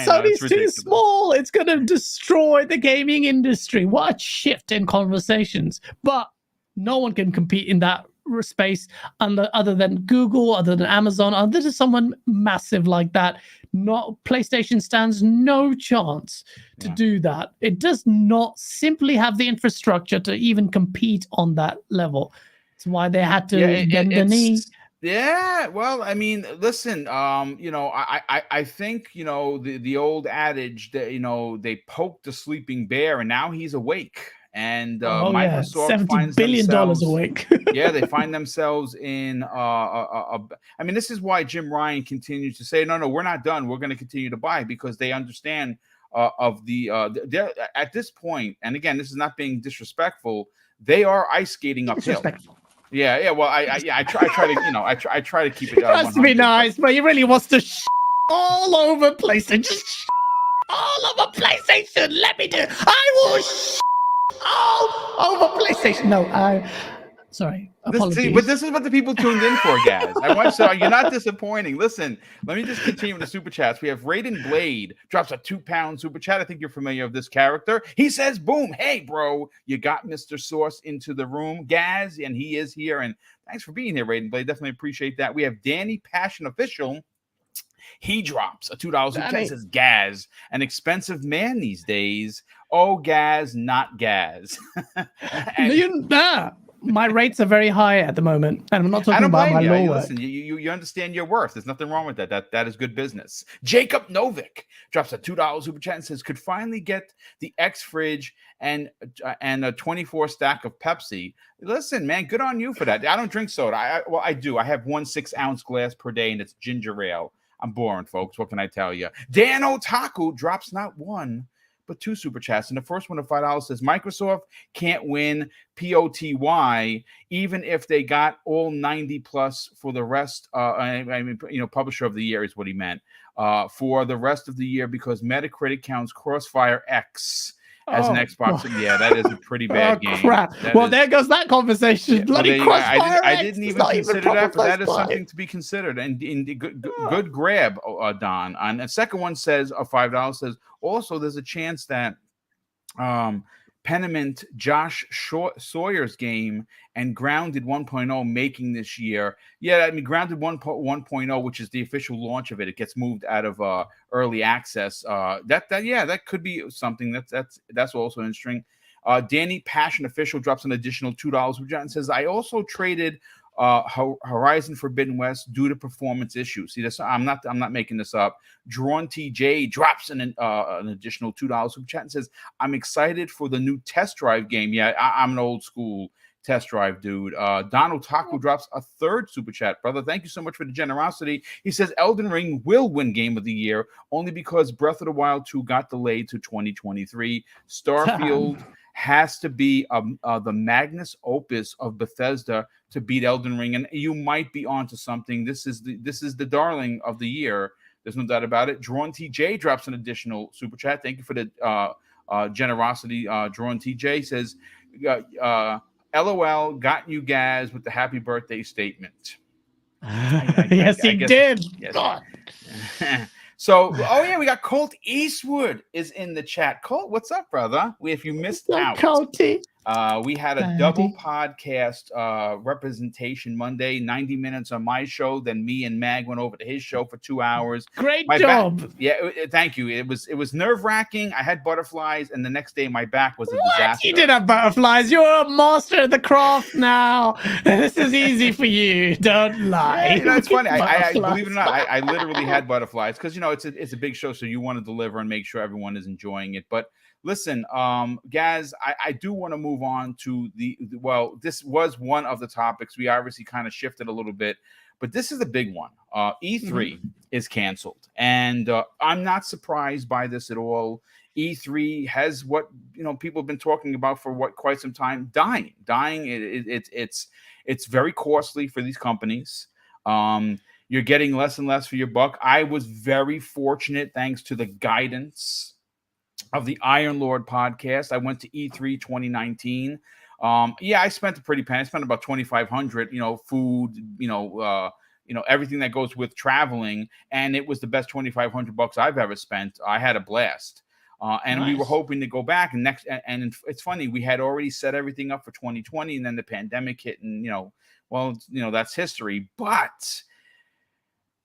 Sony's too small. It's going to destroy the gaming industry. What a shift in conversations. But no one can compete in that space other than Google, other than Amazon, other than someone massive like that. Not PlayStation stands no chance to do that. It does not simply have the infrastructure to even compete on that level. It's why they had to bend the knee. Yeah, well, listen, I think the old adage that they poked the sleeping bear and now he's awake. And Microsoft finds $70 billion awake. They find themselves in this is why Jim Ryan continues to say, no, we're not done. We're going to continue to buy, because they understand they're at this point, and again, this is not being disrespectful, they are ice skating uphill. Yeah. Well, I try to keep it. It has to be nice, but he really wants to all over PlayStation. Just all over PlayStation. Let me do it. I will all over PlayStation. No, sorry. Apologies. But this is what the people tuned in for, guys. I want you, you're not disappointing. Listen, let me just continue with the super chats. We have Raiden Blade drops a £2 super chat. I think you're familiar with this character. He says, "Boom, hey, bro, you got Mr. Source into the room, Gaz," and he is here. And thanks for being here, Raiden Blade. Definitely appreciate that. We have Danny Passion Official. He drops a $2 super chat. Says, "Gaz, an expensive man these days. Oh, Gaz, not Gaz." my rates are very high at the moment, and I'm not I talking don't about blame my you. law work. Listen, you understand your worth. There's nothing wrong with that. That is good business. Jacob Novick drops a $2 super chat and says, "Could finally get the X fridge and a 24 stack of Pepsi." Listen, man, good on you for that. I don't drink soda. Well, I do. I have 1 6-ounce glass per day, and it's ginger ale. I'm boring, folks. What can I tell you? Dan Otaku drops not 1, but 2 super chats. And the first one of $5 says, "Microsoft can't win POTY, even if they got all 90 plus for the rest." I mean, publisher of the year is what he meant. For the rest of the year, because Metacritic counts Crossfire X as an Xbox. Yeah, that is a pretty bad game. Crap. There goes that conversation. Yeah, Bloody Crossfire I X. didn't even consider that, but that is something to be considered. And good grab, Don. And the second one says, $5 says, also there's a chance that Peniment Josh Sawyer's game and Grounded 1.0 making this year. Yeah, I mean, Grounded 1.0, which is the official launch of it, it gets moved out of early access. That could be something that's also interesting. Danny Passion Official drops an additional $2 and says, "I also traded Horizon Forbidden West due to performance issues." See, this I'm not making this up. Drawn TJ drops an additional $2 super chat and says, "I'm excited for the new Test Drive game." Yeah, I'm an old school Test Drive dude. Donald Taco drops a 3rd super chat. Brother, thank you so much for the generosity. He says Elden Ring will win Game of the Year only because Breath of the Wild 2 got delayed to 2023. Starfield has to be the magnus opus of Bethesda to beat Elden Ring, and you might be onto something. This is the darling of the year. There's no doubt about it. Drawn TJ drops an additional super chat. Thank you for the generosity. Drawn TJ says, "LOL, got you guys with the happy birthday statement." Yes, he did. Yes. God. So, we got Colt Eastwood is in the chat. Colt, what's up, brother? If you missed out, Colty. We had a double podcast representation Monday, 90 minutes on my show. Then me and Mag went over to his show for 2 hours. Great job. Thank you. It was nerve-wracking. I had butterflies, and the next day my back was a disaster. You did have butterflies. You're a master of the craft now. This is easy for you. Don't lie. It's funny. I believe it or not, I literally had butterflies because it's a big show, so you want to deliver and make sure everyone is enjoying it. But listen, Gaz, I do want to move on to this was one of the topics. We obviously kind of shifted a little bit, but this is a big one. E3 is canceled, and I'm not surprised by this at all. E3 has what people have been talking about for quite some time, dying. It's very costly for these companies. You're getting less and less for your buck. I was very fortunate, thanks to the guidance of the Iron Lord podcast. I went to E3 2019. I spent a pretty penny. I spent about $2,500. Food. Everything that goes with traveling, and it was the best $2,500 I've ever spent. I had a blast, and nice. We were hoping to go back and it's funny. We had already set everything up for 2020, and then the pandemic hit, and that's history. But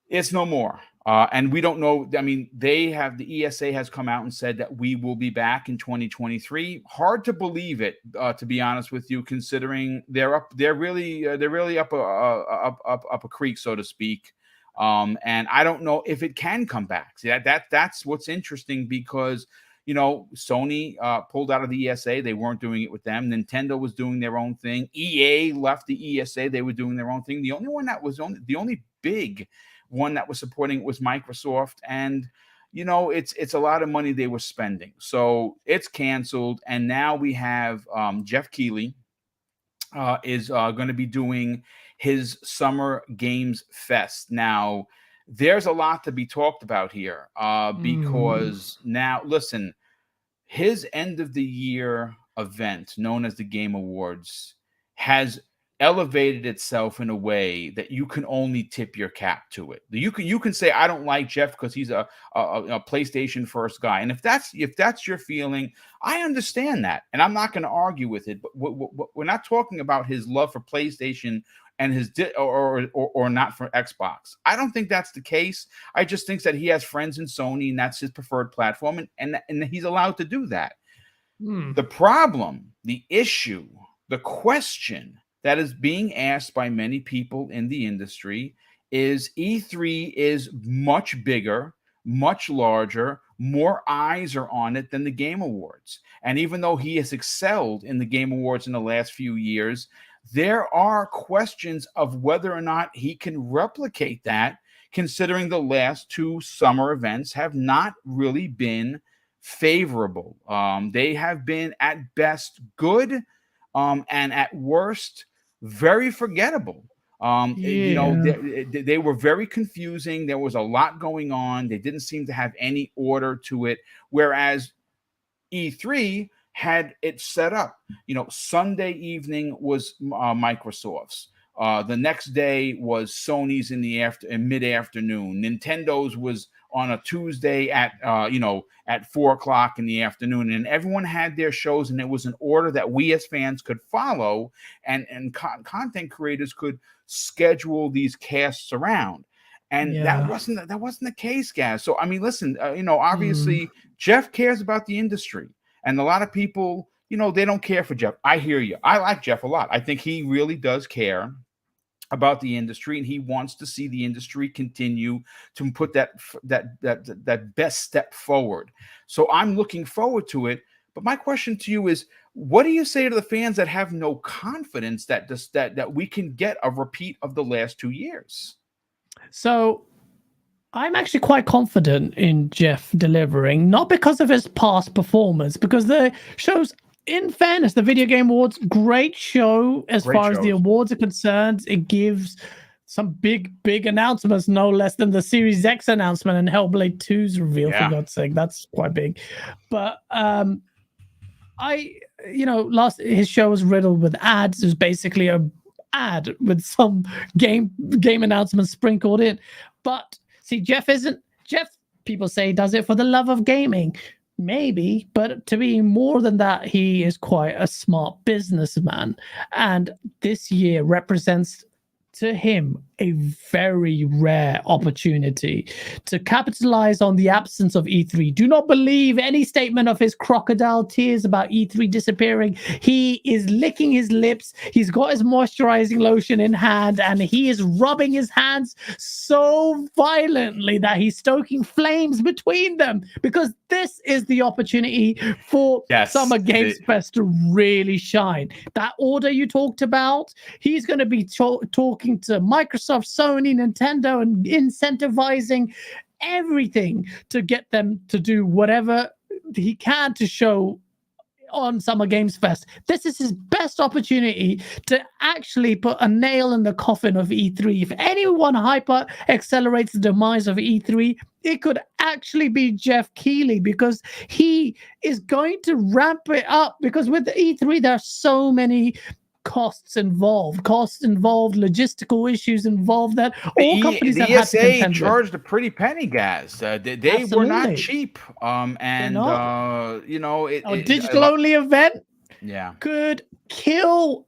it's no more. And we don't know. I mean, the ESA has come out and said that we will be back in 2023. Hard to believe it, to be honest with you, considering they're really up a creek, so to speak. And I don't know if it can come back. See, that's what's interesting because Sony pulled out of the ESA. They weren't doing it with them. Nintendo was doing their own thing. EA left the ESA. They were doing their own thing. The only one that was the only big one that was supporting it was Microsoft, and it's a lot of money they were spending, so it's canceled. And now we have Geoff Kieghley is going to be doing his Summer Games Fest. Now there's a lot to be talked about here because now listen, his end of the year event known as the Game Awards has elevated itself in a way that you can only tip your cap to it. You can say I don't like Geoff because he's a PlayStation first guy, and if that's your feeling, I understand that, and I'm not going to argue with it. But we're not talking about his love for PlayStation and his or not for Xbox. I don't think that's the case. I just think that he has friends in Sony, and that's his preferred platform, and he's allowed to do that. The problem, the issue, the question that is being asked by many people in the industry is E3 is much bigger, much larger, more eyes are on it than the Game Awards. And even though he has excelled in the Game Awards in the last few years, there are questions of whether or not he can replicate that, considering the last two summer events have not really been favorable. They have been at best good, and at worst very forgettable. They were very confusing. There was a lot going on. They didn't seem to have any order to it. Whereas E3 had it set up. Sunday evening was Microsoft's. The next day was Sony's in mid-afternoon. Nintendo's was on a Tuesday at 4:00 in the afternoon, and everyone had their shows, and it was an order that we as fans could follow, and content creators could schedule these casts around. And that wasn't the case, guys. So I mean, listen, obviously Geoff cares about the industry, and a lot of people, they don't care for Geoff. I hear you. I like Geoff a lot. I think he really does care about the industry, and he wants to see the industry continue to put that best step forward. So I'm looking forward to it. But my question to you is, what do you say to the fans that have no confidence that we can get a repeat of the last 2 years? So I'm actually quite confident in Geoff delivering, not because of his past performance, because the show's, in fairness, the Video Game Awards, great show as far as the awards are concerned. It gives some big announcements, no less than the Series X announcement and Hellblade 2's reveal, for God's sake. That's quite big. But his show was riddled with ads. It was basically a ad with some game announcements sprinkled in. But see, Geoff, people say, does it for the love of gaming. Maybe, but to be more than that, he is quite a smart businessman. And this year represents to him a very rare opportunity to capitalize on the absence of E3. Do not believe any statement of his crocodile tears about E3 disappearing. He is licking his lips. He's got his moisturizing lotion in hand, and he is rubbing his hands so violently that he's stoking flames between them, because this is the opportunity for Summer Games Fest to really shine. That order you talked about, he's going to be talking to Microsoft, Sony, Nintendo, and incentivizing everything to get them to do whatever he can to show on Summer Games Fest. This is his best opportunity to actually put a nail in the coffin of E3. If anyone hyper accelerates the demise of E3, it could actually be Geoff Kieghley, because he is going to ramp it up. Because with the E3, there are so many costs involved, logistical issues involved that all companies have had to contend with. Charged a pretty penny, guys. They were not cheap. Digital only event could kill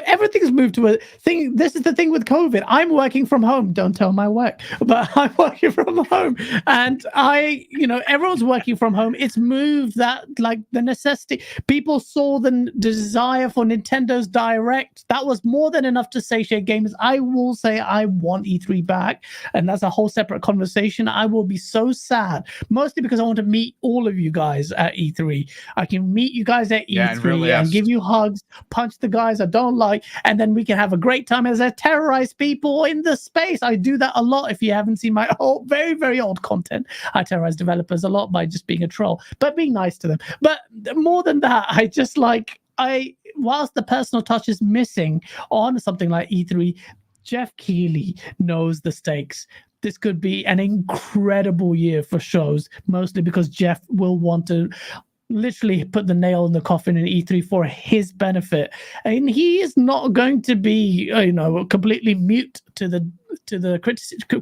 everything's moved to a thing. This is the thing with COVID. I'm working from home. Don't tell my work, but I'm working from home, and everyone's working from home. It's moved that, like, the necessity. People saw the desire for Nintendo's Direct. That was more than enough to satiate gamers. I will say I want E3 back, and that's a whole separate conversation. I will be so sad, mostly because I want to meet all of you guys at E3. I can meet you guys at E3 and give you hugs, punch the guys I don't like, and then we can have a great time as I terrorize people in the space. I do that a lot. If you haven't seen my old, very, very old content, I terrorize developers a lot by just being a troll, but being nice to them. But more than that, whilst the personal touch is missing on something like E3, Geoff Kieghley knows the stakes. This could be an incredible year for shows, mostly because Geoff will want to literally put the nail in the coffin in E3 for his benefit, and he is not going to be completely mute to the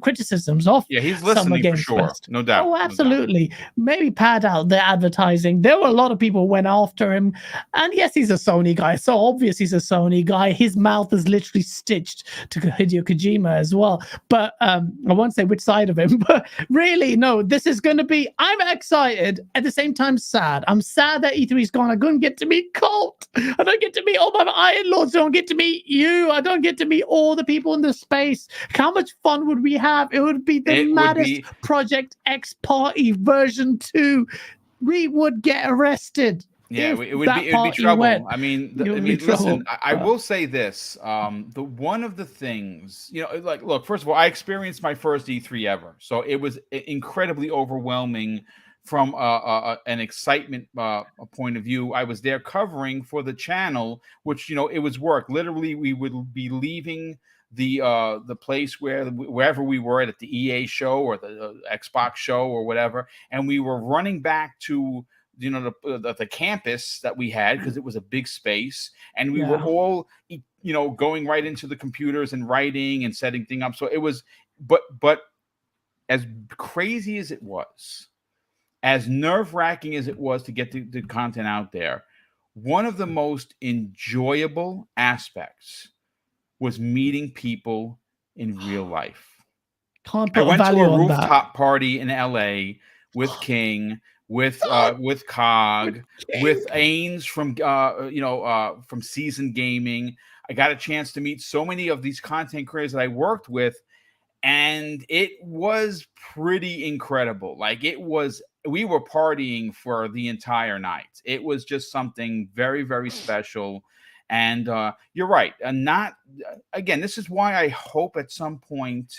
criticisms of he's Summer listening for Games sure. Fest. No doubt. Oh, absolutely. Maybe pad out the advertising. There were a lot of people who went after him. And yes, he's a Sony guy. So obvious he's a Sony guy. His mouth is literally stitched to Hideo Kojima as well. But I won't say which side of him. But really, no, this is going to be... I'm excited, at the same time sad. I'm sad that E3's gone. I don't get to meet Colt. I don't get to meet all my Iron Lords. I don't get to meet you. I don't get to meet all the people in the space. How much fun would we have? It would be the maddest Project X Party version 2. We would get arrested. Yeah, it would be trouble. I mean, listen, I will say this. One of the things, look, first of all, I experienced my first E3 ever. So it was incredibly overwhelming from an excitement point of view. I was there covering for the channel, which, it was work. Literally, we would be leaving the place wherever we were at the EA show or the Xbox show or whatever, and we were running back to the campus that we had, because it was a big space, and we were all going right into the computers and writing and setting things up. So it was, but as crazy as it was, as nerve-wracking as it was to get the content out there, one of the most enjoyable aspects was meeting people in real life. I went to a rooftop party in LA with King, with Cog, with Ains from Seasoned Gaming. I got a chance to meet so many of these content creators that I worked with, and it was pretty incredible. We were partying for the entire night. It was just something very, very special. And you're right. And this is why I hope at some point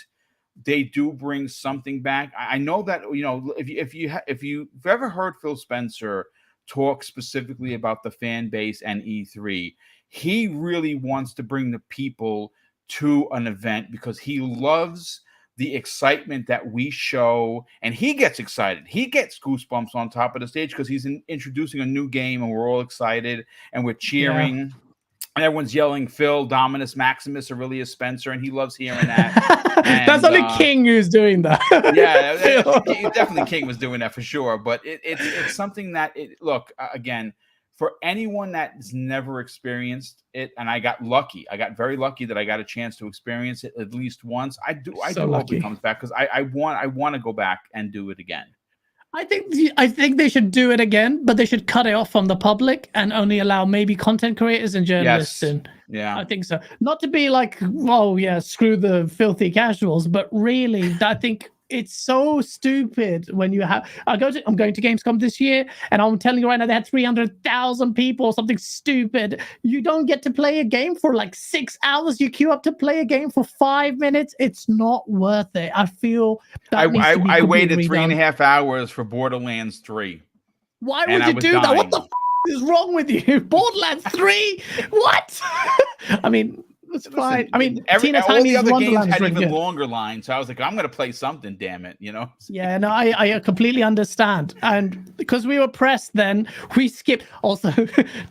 they do bring something back. I know that, if you've ever heard Phil Spencer talk specifically about the fan base and E3, he really wants to bring the people to an event because he loves the excitement that we show, and he gets excited. He gets goosebumps on top of the stage because he's introducing a new game, and we're all excited and we're cheering. Yeah. And everyone's yelling Phil, Dominus, Maximus, Aurelius Spencer, and he loves hearing that. And, that's only King who's doing that. Yeah, definitely King was doing that for sure. But it's something that, look, again, for anyone that's never experienced it, and I got lucky. I got very lucky that I got a chance to experience it at least once. I do hope it comes back, because I want to go back and do it again. I think they should do it again, but they should cut it off from the public and only allow maybe content creators and journalists in. Yeah, I think so. Not to be like, oh yeah, screw the filthy casuals, but really, I think it's so stupid when you have. I'm going to Gamescom this year, and I'm telling you right now, they had 300,000 people or something stupid. You don't get to play a game for like 6 hours. You queue up to play a game for 5 minutes. It's not worth it. I feel that I waited 3.5 hours for Borderlands 3. Why would you do that? What the is wrong with you? Borderlands 3? What? I mean, it's fine. I mean, all the other games had even longer lines, so I was like, I'm going to play something, damn it, Yeah, no, I completely understand. And because we were pressed then, we skipped, also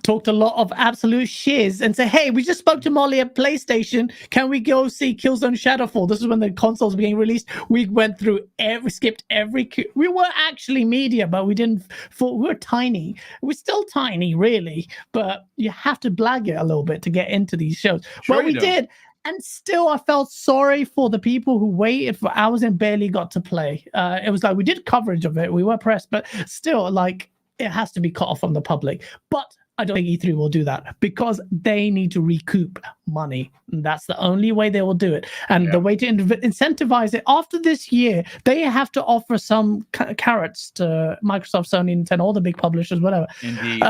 talked a lot of absolute shiz and say, hey, we just spoke to Molly at PlayStation. Can we go see Killzone Shadowfall? This is when the consoles were being released. We went through skipped every... We were actually media, but we didn't... We were tiny. We're still tiny, really, but you have to blag it a little bit to get into these shows. Sure, we did, and still I felt sorry for the people who waited for hours and barely got to play. It was like we did coverage of it, we were pressed, but still, like, it has to be cut off from the public. But I don't think E3 will do that, because they need to recoup money. And that's the only way they will do it. And the way to incentivize it after this year, they have to offer some carrots to Microsoft, Sony, Nintendo, all the big publishers, whatever. Indeed.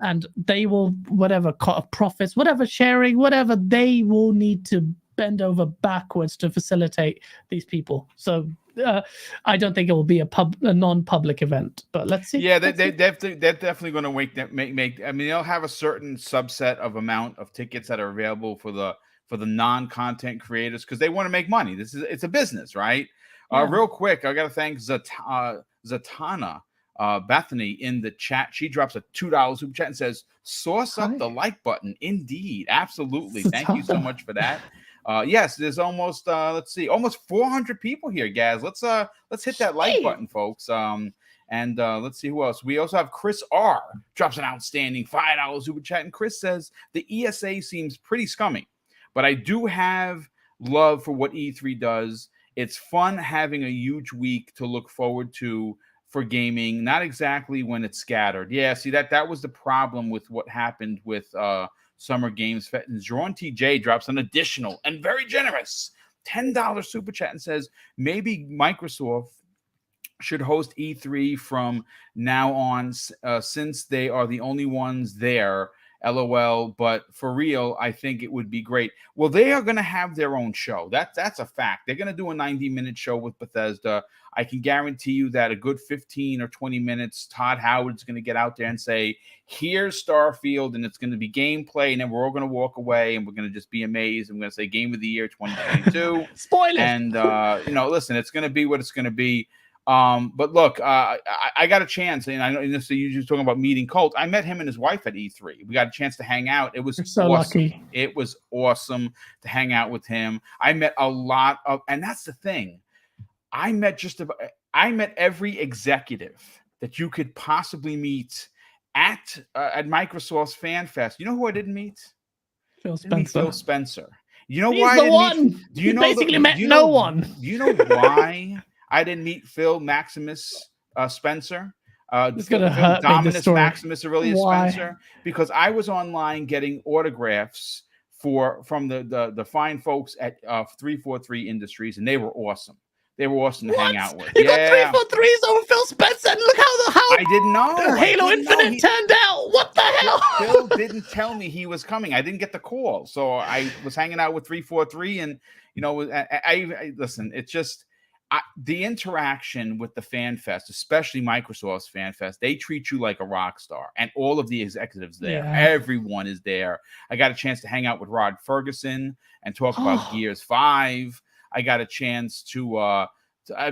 And they will, whatever, profits, whatever, sharing, whatever, they will need to bend over backwards to facilitate these people. So I don't think it will be a non-public event, but let's see. Yeah, they're definitely going to make. I mean, they'll have a certain subset of amount of tickets that are available for the non-content creators, because they want to make money. It's a business, right? Yeah. Real quick, I got to thank Zatanna. Bethany in the chat. She drops a $2 super chat and says, "Source up the like button." Indeed, absolutely. Thank you so much for that. Yes, there's almost let's see, almost 400 people here, guys. Let's hit that like button, folks. And let's see who else. We also have Chris R. drops an outstanding $5 super chat, and Chris says the ESA seems pretty scummy, but I do have love for what E3 does. It's fun having a huge week to look forward to for gaming, not exactly when it's scattered. Yeah, see that was the problem with what happened with Summer Games Fest. And Jeron TJ drops an additional and very generous $10 super chat and says maybe Microsoft should host E3 from now on, since they are the only ones there. LOL, but for real, I think it would be great. Well, they are going to have their own show. That's a fact. They're going to do a 90-minute show with Bethesda. I can guarantee you that a good 15 or 20 minutes, Todd Howard's going to get out there and say, here's Starfield, and it's going to be gameplay, and then we're all going to walk away, and we're going to just be amazed. I'm going to say Game of the Year 2022. Spoilers. And, listen, it's going to be what it's going to be. But look, I got a chance, and I know you're just talking about meeting Colt. I met him and his wife at E3. We got a chance to hang out. It was so awesome. lucky. It was awesome to hang out with him. I met a lot of, and that's the thing. I met every executive that you could possibly meet at Microsoft's Fan Fest. You know who I didn't meet? Phil Spencer. Phil Spencer. You know He's why? The one. Do you know? Basically met no one. Do you know why I didn't meet Phil Maximus Spencer? It's gonna hurt Dominus me, Maximus Aurelius Why? Spencer, because I was online getting autographs from the fine folks at 343 Industries, and they were awesome. They were awesome to hang out with. You got 343s over Phil Spencer, and look how I didn't know. Halo Infinite turned out. What the hell? Phil didn't tell me he was coming. I didn't get the call, so I was hanging out with 343, and I listen. It's just the interaction with the Fan Fest, especially Microsoft's Fan Fest. They treat you like a rock star, and all of the executives there. Yeah. Everyone is there. I got a chance to hang out with Rod Ferguson and talk about Gears 5. I got a chance to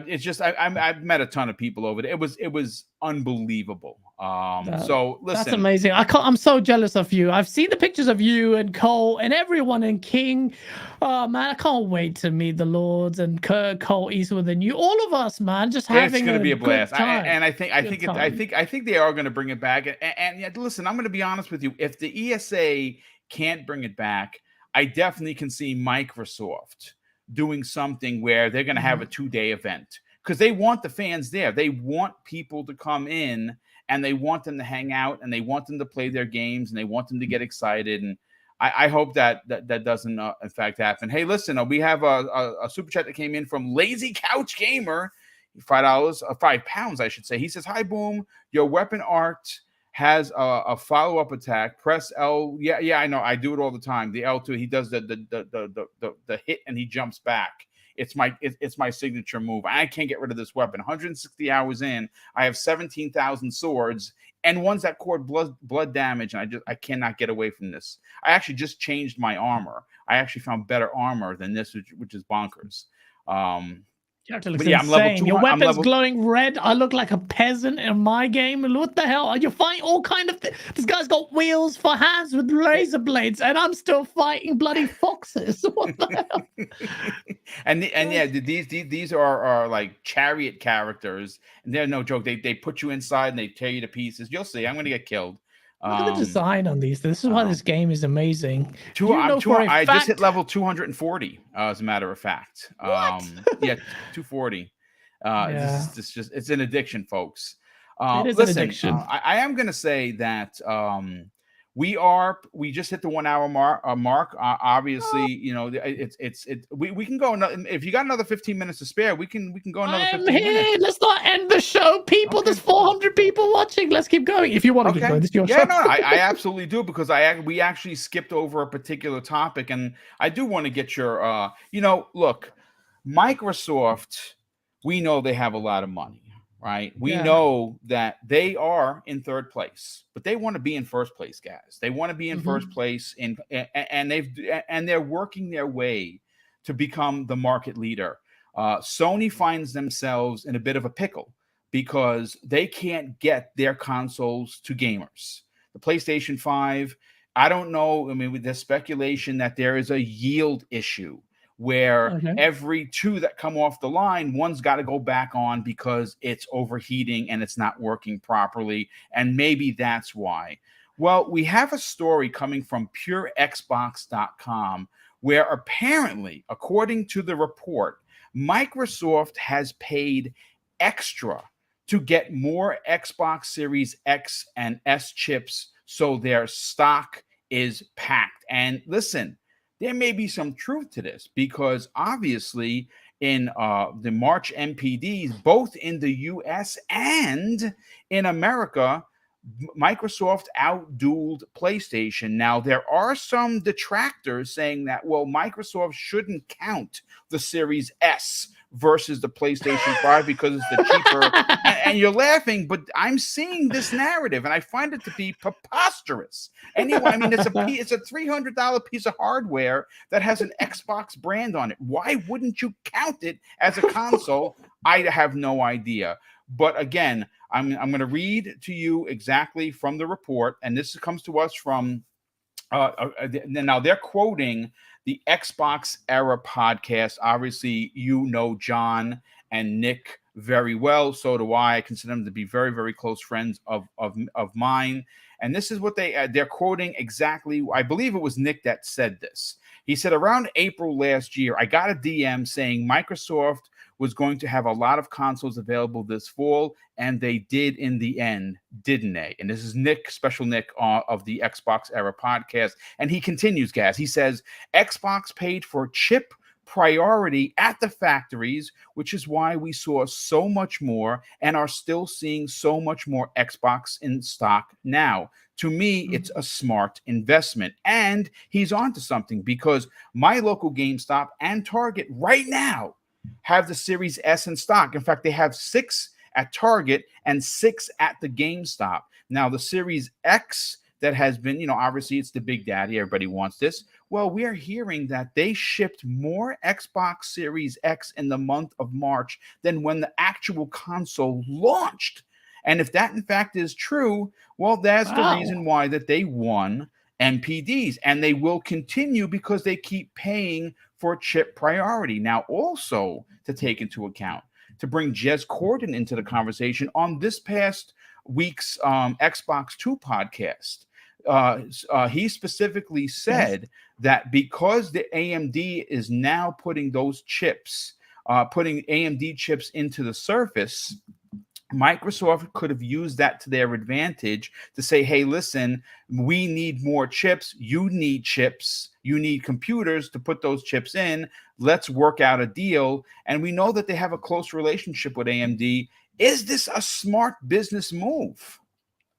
it's just I've met a ton of people over there. It was unbelievable. So listen, that's amazing. I'm so jealous of you. I've seen the pictures of you and Cole and everyone in King. Man, I can't wait to meet the Lords and Kurt, Cole Eastwood, and you. All of us, man, just having. It's going to be a blast. I think they are going to bring it back. And yet, listen, I'm going to be honest with you. If the ESA can't bring it back, I definitely can see Microsoft doing something where they're going to have a 2-day event, because they want the fans there. They want people to come in, and they want them to hang out, and they want them to play their games, and they want them to get excited. And I hope that doesn't in fact happen. Hey, listen, we have a super chat that came in from Lazy Couch Gamer, £5, I should say. He says, "Hi, Boom. Your weapon art has a follow-up attack. Press L." Yeah, I know. I do it all the time. The L2. He does the hit and he jumps back. It's my signature move. I can't get rid of this weapon. 160 hours in, I have 17,000 swords and ones that cause blood damage, and I cannot get away from this. I actually just changed my armor. I actually found better armor than this, which is bonkers. I'm level 2. Your weapon's glowing red. I look like a peasant in my game. What the hell? You're fighting all kind of things. This guy's got wheels for hands with razor blades, and I'm still fighting bloody foxes. What the hell? These are like chariot characters, and they're no joke. They put you inside and they tear you to pieces. You'll see. I'm going to get killed. Look at the design on these. This is why this game is amazing. I just hit level 240, as a matter of fact. What? 240. It's an addiction, folks. It is an addiction. I am going to say that we just hit the 1 hour mark. Obviously, we can go if you got another 15 minutes to spare, we can go another 15 minutes. Let's not end the show, people. Okay. There's 400 people watching. Let's keep going. If you want to keep going, this is your show. No, I absolutely do, because we actually skipped over a particular topic, and I do want to get your look, Microsoft, we know they have a lot of money. Right. We know that they are in third place, but they want to be in first place, guys. They want to be in first place, and they're working their way to become the market leader. Sony finds themselves in a bit of a pickle because they can't get their consoles to gamers. The PlayStation 5, I don't know. I mean, with the speculation that there is a yield issue where every 2 that come off the line, one's got to go back on because it's overheating and it's not working properly. And maybe that's why. Well, we have a story coming from purexbox.com where apparently, according to the report, Microsoft has paid extra to get more Xbox Series X and S chips so their stock is packed. And listen, there may be some truth to this because obviously in the March MPDs, both in the US and in America, Microsoft outdueled PlayStation. Now, there are some detractors saying that, well, Microsoft shouldn't count the Series S versus the PlayStation 5 because it's the cheaper. and you're laughing, but I'm seeing this narrative, and I find it to be preposterous. Anyway, I mean, it's a $300 piece of hardware that has an Xbox brand on it. Why wouldn't you count it as a console? I have no idea. But again, I'm going to read to you exactly from the report, and this comes to us from now they're quoting the Xbox Era podcast. Obviously, you know John and Nick very well. So do I. I consider them to be very, very close friends of mine. And this is what they're quoting exactly. I believe it was Nick that said this. He said, around April last year, I got a DM saying Microsoft was going to have a lot of consoles available this fall, and they did in the end, didn't they? And this is Nick, Special Nick of the Xbox Era podcast. And he continues, Gaz. He says, Xbox paid for chip priority at the factories, which is why we saw so much more and are still seeing so much more Xbox in stock now. To me, it's a smart investment. And he's onto something because my local GameStop and Target right now have the Series S in stock. In fact, they have 6 at Target and 6 at the GameStop. Now, the Series X that has been, obviously it's the big daddy. Everybody wants this. Well, we are hearing that they shipped more Xbox Series X in the month of March than when the actual console launched. And if that, in fact, is true, well, that's the reason why that they won MPDs. And they will continue because they keep paying for chip priority. Now, also to take into account, to bring Jez Corden into the conversation on this past week's Xbox 2 podcast, he specifically said that because the AMD is now putting those chips, putting AMD chips into the Surface, Microsoft could have used that to their advantage to say, hey, listen, we need more chips. You need chips. You need computers to put those chips in. Let's work out a deal. And we know that they have a close relationship with AMD. Is this a smart business move?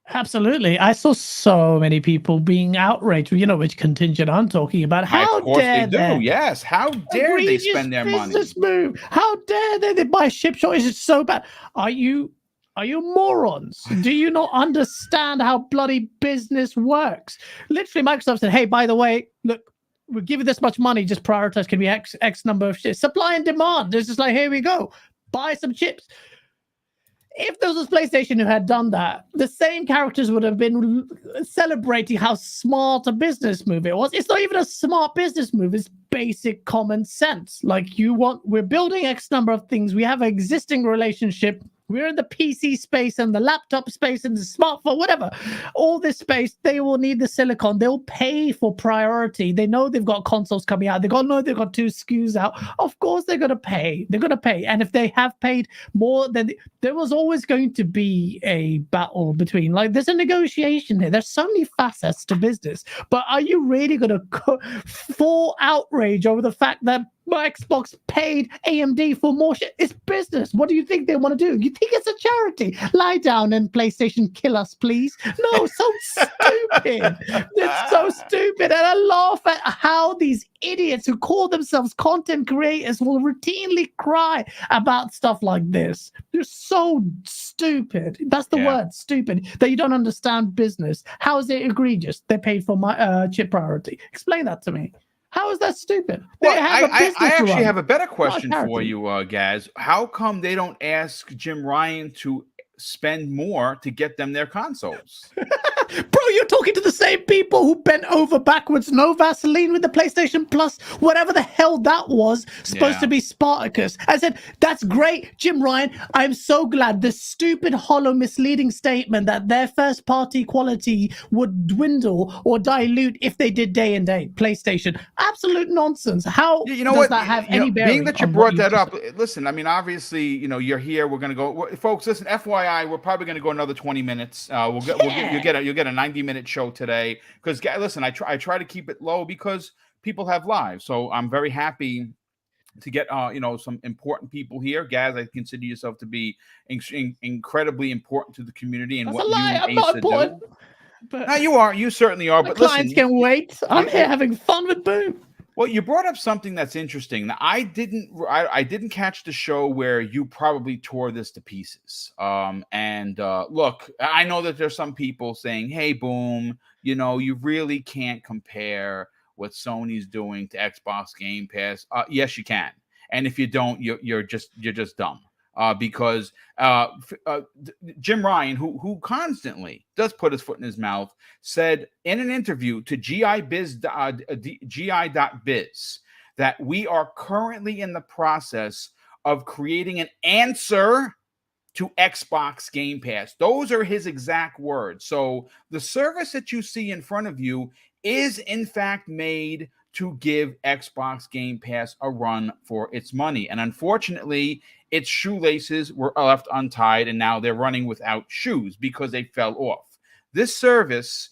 Absolutely. I saw so many people being outraged, which contingent I'm talking about. How dare they? Yes. How dare they spend their money? Business move. How dare they buy chip shortages so bad? Are you morons? Do you not understand how bloody business works? Literally, Microsoft said, hey, by the way, look, we'll give you this much money, just prioritize, can be X number of chips. Supply and demand. It's just like, here we go. Buy some chips. If this was PlayStation who had done that, the same characters would have been celebrating how smart a business move it was. It's not even a smart business move. It's basic common sense. Like, we're building X number of things. We have an existing relationship. We're in the PC space and the laptop space and the smartphone, whatever. All this space, they will need the silicon. They'll pay for priority. They know they've got consoles coming out. They've got 2 SKUs out. Of course, they're going to pay. They're going to pay. And if they have paid more, then there was always going to be a battle between. Like, there's a negotiation here. There's so many facets to business. But are you really going to fall outrage over the fact that Xbox paid AMD for more shit? It's business. What do you think they want to do? You think it's a charity? Lie down and PlayStation kill us, please. No, so stupid. It's so stupid. And I laugh at how these idiots who call themselves content creators will routinely cry about stuff like this. They're so stupid. That's the word, stupid, that you don't understand business. How is it egregious? They paid for my chip priority. Explain that to me. How is that stupid? Well, I actually have a better question for you, Gaz. How come they don't ask Jim Ryan to spend more to get them their consoles. Bro, you're talking to the same people who bent over backwards, no Vaseline with the PlayStation Plus, whatever the hell that was, supposed to be Spartacus. I said, that's great, Jim Ryan. I'm so glad. The stupid, hollow, misleading statement that their first-party quality would dwindle or dilute if they did day and day. PlayStation. Absolute nonsense. How does that have any bearing? Being that you brought that up, listen, I mean, obviously, you're here. We're going to go. Folks, listen, FYI, we're probably going to go another 20 minutes. You'll get a 90-minute show today because listen, I try to keep it low because people have lives. So I'm very happy to get some important people here. Gaz, I consider yourself to be incredibly important to the community and That's what a lie. you I'm ace not to important. do. But No, you are. You certainly are. But clients listen, can wait. I'm here having fun with Boom. Well, you brought up something that's interesting. Now, I didn't catch the show where you probably tore this to pieces. Look, I know that there's some people saying, "Hey, Boom, you really can't compare what Sony's doing to Xbox Game Pass." Yes, you can, and if you don't, you're just dumb. Because Jim Ryan, who constantly does put his foot in his mouth, said in an interview to GI.biz that we are currently in the process of creating an answer to Xbox Game Pass. Those are his exact words. So the service that you see in front of you is in fact made to give Xbox Game Pass a run for its money. And unfortunately, its shoelaces were left untied, and now they're running without shoes because they fell off. This service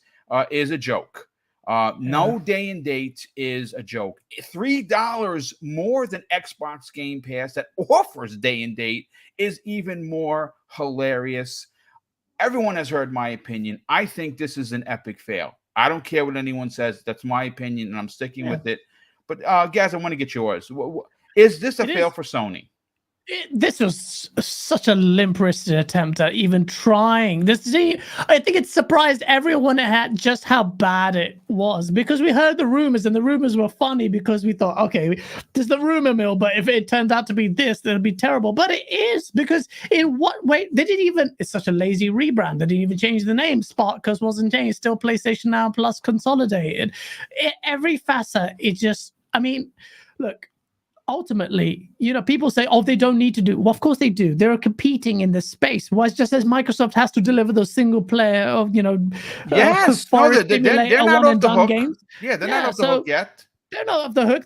is a joke. No day and date is a joke. $3 more than Xbox Game Pass that offers day and date is even more hilarious. Everyone has heard my opinion. I think this is an epic fail. I don't care what anyone says. That's my opinion, and I'm sticking with it. But, Gaz, I want to get yours. Is this a fail for Sony? This was such a limp-wristed attempt at even trying this. I think it surprised everyone at just how bad it was, because we heard the rumors, and the rumors were funny because we thought, okay, there's the rumor mill, but if it turns out to be this, then it'll be terrible. But it is, because in what way? They didn't even, it's such a lazy rebrand. They didn't even change the name. Spartacus wasn't changed. Still PlayStation Now Plus consolidated. Every facet, it just, I mean, look, ultimately, people say, oh, they don't need to do. Well, of course they do. They're competing in this space. Why, just as Microsoft has to deliver those single player of, they're not off the hook. Games. Yeah, they're not off the hook yet. They're not off the hook.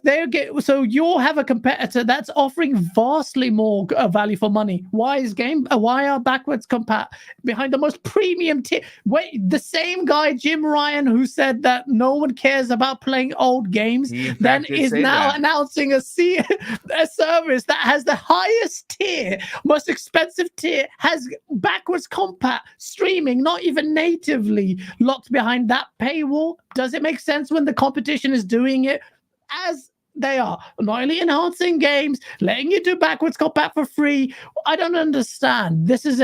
So you'll have a competitor that's offering vastly more value for money. Why are backwards compat behind the most premium tier? Wait, the same guy, Jim Ryan, who said that no one cares about playing old games, then is now announcing a service that has the highest tier, most expensive tier, has backwards compat streaming, not even natively locked behind that paywall. Does it make sense when the competition is doing it as they are, not only enhancing games, letting you do backwards compat for free? I don't understand. This is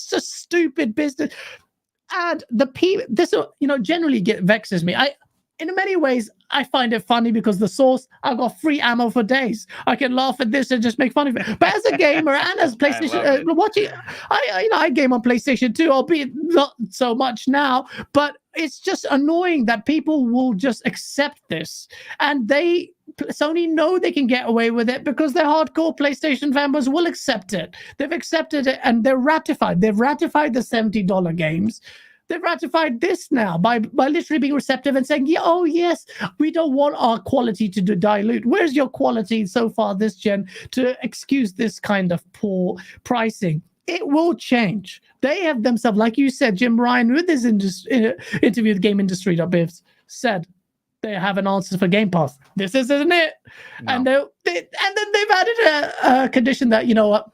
just stupid business. And this generally vexes me. In many ways, I find it funny because the source, I've got free ammo for days. I can laugh at this and just make fun of it. But as a gamer and as PlayStation, I game on PlayStation 2, albeit not so much now, but it's just annoying that people will just accept this. And Sony know they can get away with it because their hardcore PlayStation fanboys will accept it. They've accepted it and they're ratified. They've ratified the $70 games. They've ratified this now by literally being receptive and saying, yeah, oh, yes, we don't want our quality to dilute. Where's your quality so far this gen to excuse this kind of poor pricing? It will change. They have themselves, like you said, Jim Ryan, with his interview with GameIndustry.biz, said they have an answer for Game Pass. This isn't it. No. And then they've added a condition that, you know what,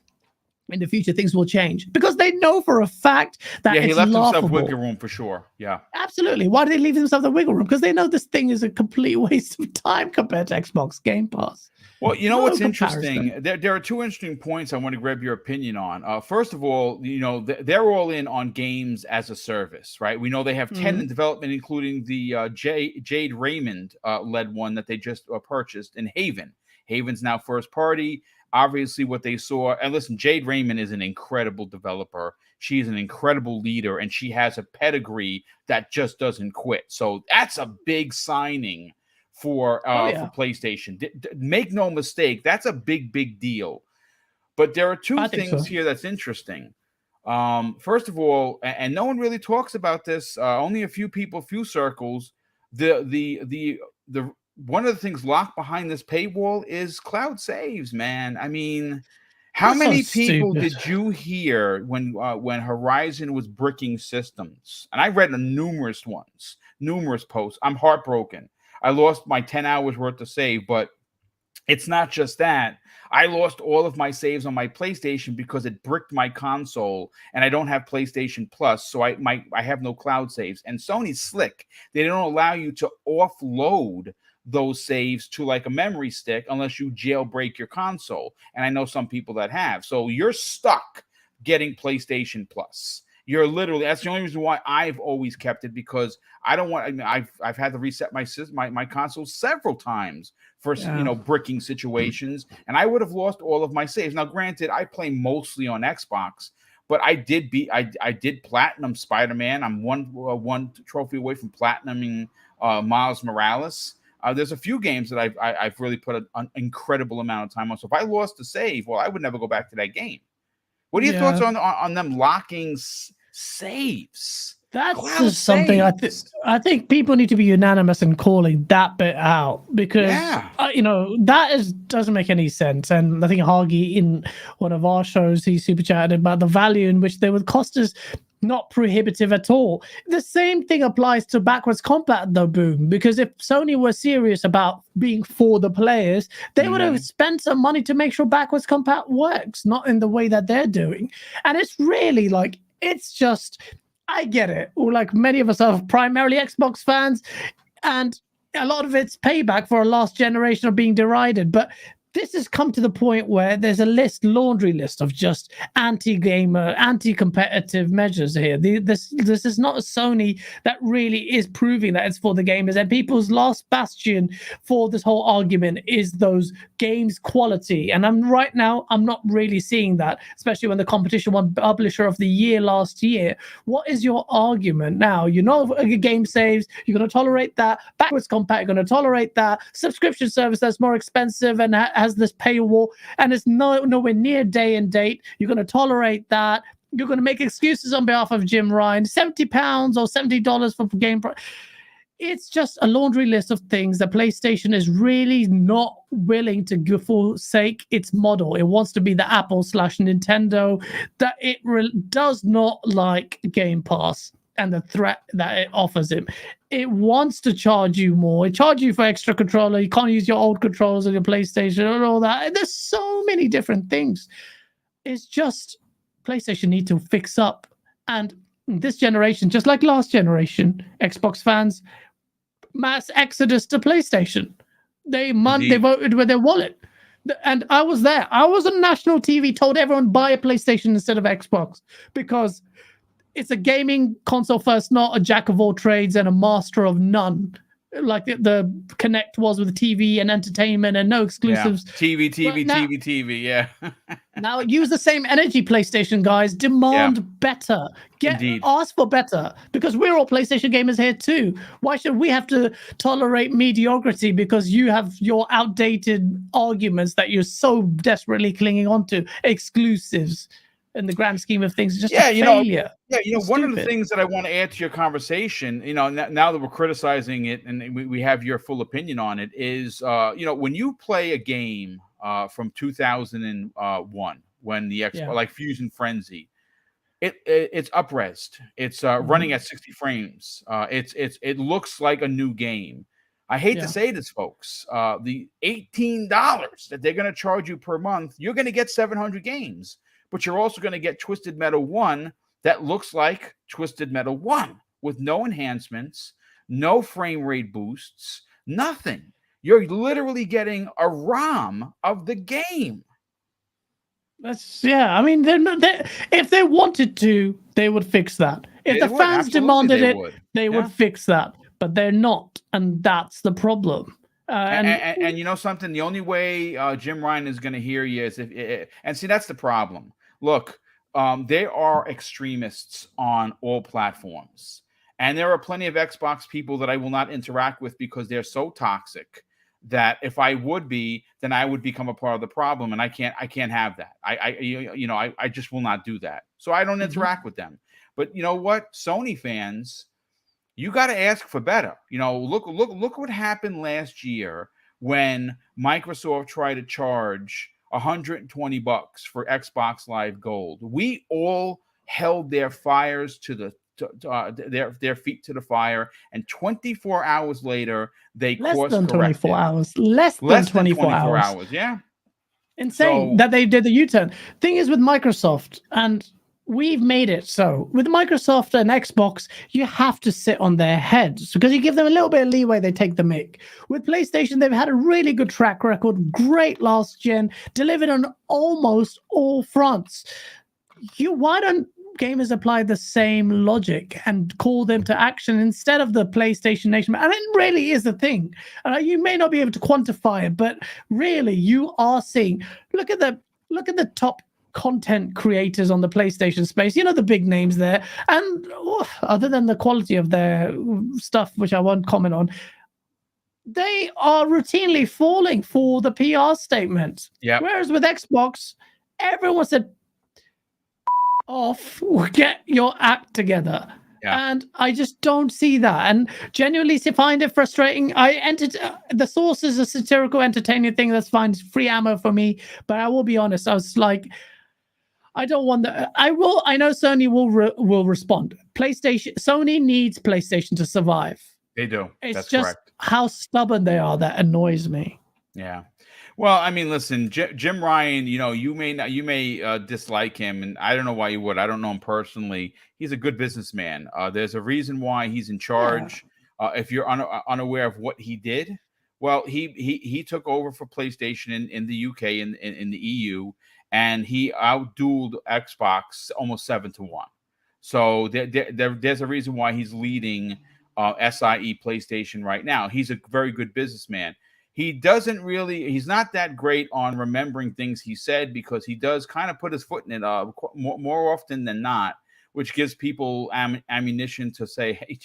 in the future things will change, because they know for a fact that he it's left laughable. himself wiggle room for sure. Yeah, absolutely. Why do they leave themselves the wiggle room? Because they know this thing is a complete waste of time compared to Xbox Game Pass. Well, what's interesting? There are two interesting points I want to grab your opinion on. First of all, they're all in on games as a service, right? We know they have 10 in development, including the Jade Raymond led one that they just purchased in Haven. Haven's now first party. obviously what they saw. And listen, Jade Raymond is an incredible developer. She's an incredible leader, and she has a pedigree that just doesn't quit. So that's a big signing for PlayStation. Make no mistake, that's a big deal. But there are two things here that's interesting. First of all, and no one really talks about this, only a few people, few circles, the one of the things locked behind this paywall is cloud saves, man. I mean, how many people did you hear when Horizon was bricking systems? And I read numerous posts. I'm heartbroken. I lost my 10 hours worth of save, but it's not just that. I lost all of my saves on my PlayStation because it bricked my console, and I don't have PlayStation Plus, so I have no cloud saves. And Sony's slick. They don't allow you to offload those saves to like a memory stick unless you jailbreak your console. And I know some people that have. So you're stuck getting PlayStation Plus. You're literally, that's the only reason why I've always kept it, because I don't want, I mean, I've had to reset my console several times for, bricking situations, and I would have lost all of my saves. Now, granted, I play mostly on Xbox, but I did platinum Spider-Man. I'm one trophy away from platinuming Miles Morales. There's a few games that I've really put an incredible amount of time on. So if I lost a save, well, I would never go back to that game. What are your thoughts on them locking saves? That's just something I think people need to be unanimous in calling that bit out, because that doesn't make any sense. And I think Hagi, in one of our shows, he super chatted about the value in which they would cost us not prohibitive at all. The same thing applies to backwards compat, though, Boom, because if Sony were serious about being for the players, they would have spent some money to make sure backwards compat works, not in the way that they're doing. And it's really like, it's just, I get it. Like, many of us are primarily Xbox fans, and a lot of it's payback for a last generation of being derided. But this has come to the point where there's a laundry list of just anti-gamer, anti-competitive measures here. This is not a Sony that really is proving that it's for the gamers. And people's last bastion for this whole argument is those games quality. And right now, I'm not really seeing that, especially when the competition won Publisher of the Year last year. What is your argument now? You know, game saves, you're going to tolerate that. Backwards compat, you're going to tolerate that. Subscription service that's more expensive and has this paywall and it's nowhere near day and date, you're going to tolerate that. You're going to make excuses on behalf of Jim Ryan, £70 or $70 for game price. It's just a laundry list of things that PlayStation is really not willing to forsake its model. It wants to be the Apple/Nintendo, that it does not like Game Pass and the threat that it offers him. It wants to charge you more. It charges you for extra controller. You can't use your old controllers on your PlayStation and all that. And there's so many different things. It's just PlayStation need to fix up. And this generation, just like last generation, Xbox fans, mass exodus to PlayStation. They voted with their wallet. And I was there. I was on national TV, told everyone buy a PlayStation instead of Xbox, because it's a gaming console first, not a jack of all trades and a master of none, like the Kinect was with TV and entertainment and no exclusives. Yeah. TV. Yeah. Now use the same energy, PlayStation guys. Demand better. Ask for better, because we're all PlayStation gamers here too. Why should we have to tolerate mediocrity because you have your outdated arguments that you're so desperately clinging on to? Exclusives. In the grand scheme of things, it's just a failure. One of the things that I want to add to your conversation, now that we're criticizing it and we have your full opinion on it, is when you play a game from 2001, when the Xbox, like Fusion Frenzy, it's up-resed, it's running at 60 frames, it looks like a new game. I hate to say this, folks, the $18 that they're going to charge you per month, you're going to get 700 games. But you're also going to get Twisted Metal 1 that looks like Twisted Metal 1 with no enhancements, no frame rate boosts, nothing. You're literally getting a ROM of the game. I mean, if they wanted to, they would fix that. If the fans demanded it, they would fix that. But they're not, and that's the problem. And you know something? The only way Jim Ryan is going to hear you is and see, that's the problem. Look, there are extremists on all platforms, and there are plenty of Xbox people that I will not interact with because they're so toxic that if I would be, then I would become a part of the problem, and I can't have that. I just will not do that. So I don't interact with them. But you know what? Sony fans, you got to ask for better. Look what happened last year when Microsoft tried to charge $120 for Xbox Live Gold. We all held their fires to their feet to the fire, and 24 hours later they less than 24 hours. Less than 24 hours. Yeah, insane that they did the U-turn. Thing is with Microsoft, and we've made it so with Microsoft and Xbox, you have to sit on their heads because you give them a little bit of leeway, they take the mick. With PlayStation, they've had a really good track record, great last gen, delivered on almost all fronts. Why don't gamers apply the same logic and call them to action instead of the PlayStation Nation? And it really is the thing. You may not be able to quantify it, but really you are seeing, look at the top content creators on the PlayStation space, the big names there, and other than the quality of their stuff, which I won't comment on, they are routinely falling for the PR statement. Yeah. Whereas with Xbox, everyone said, off, get your act together. Yeah. And I just don't see that, and genuinely find it frustrating. The Source is a satirical, entertaining thing that's fine. It's free ammo for me, but I will be honest, I was like, I don't want that. I know Sony will respond. Sony needs PlayStation to survive. They do. That's just correct. How stubborn they are that annoys me. Yeah. Well, I mean, listen, Jim Ryan, you may dislike him, and I don't know why you would. I don't know him personally. He's a good businessman. There's a reason why he's in charge. Yeah. If you're unaware of what he did, well, he took over for PlayStation in the UK in the EU, and he outdueled Xbox almost 7-1. So there's a reason why he's leading SIE PlayStation right now. He's a very good businessman. He's not that great on remembering things he said, because he does kind of put his foot in it more often than not, which gives people ammunition to say, hey,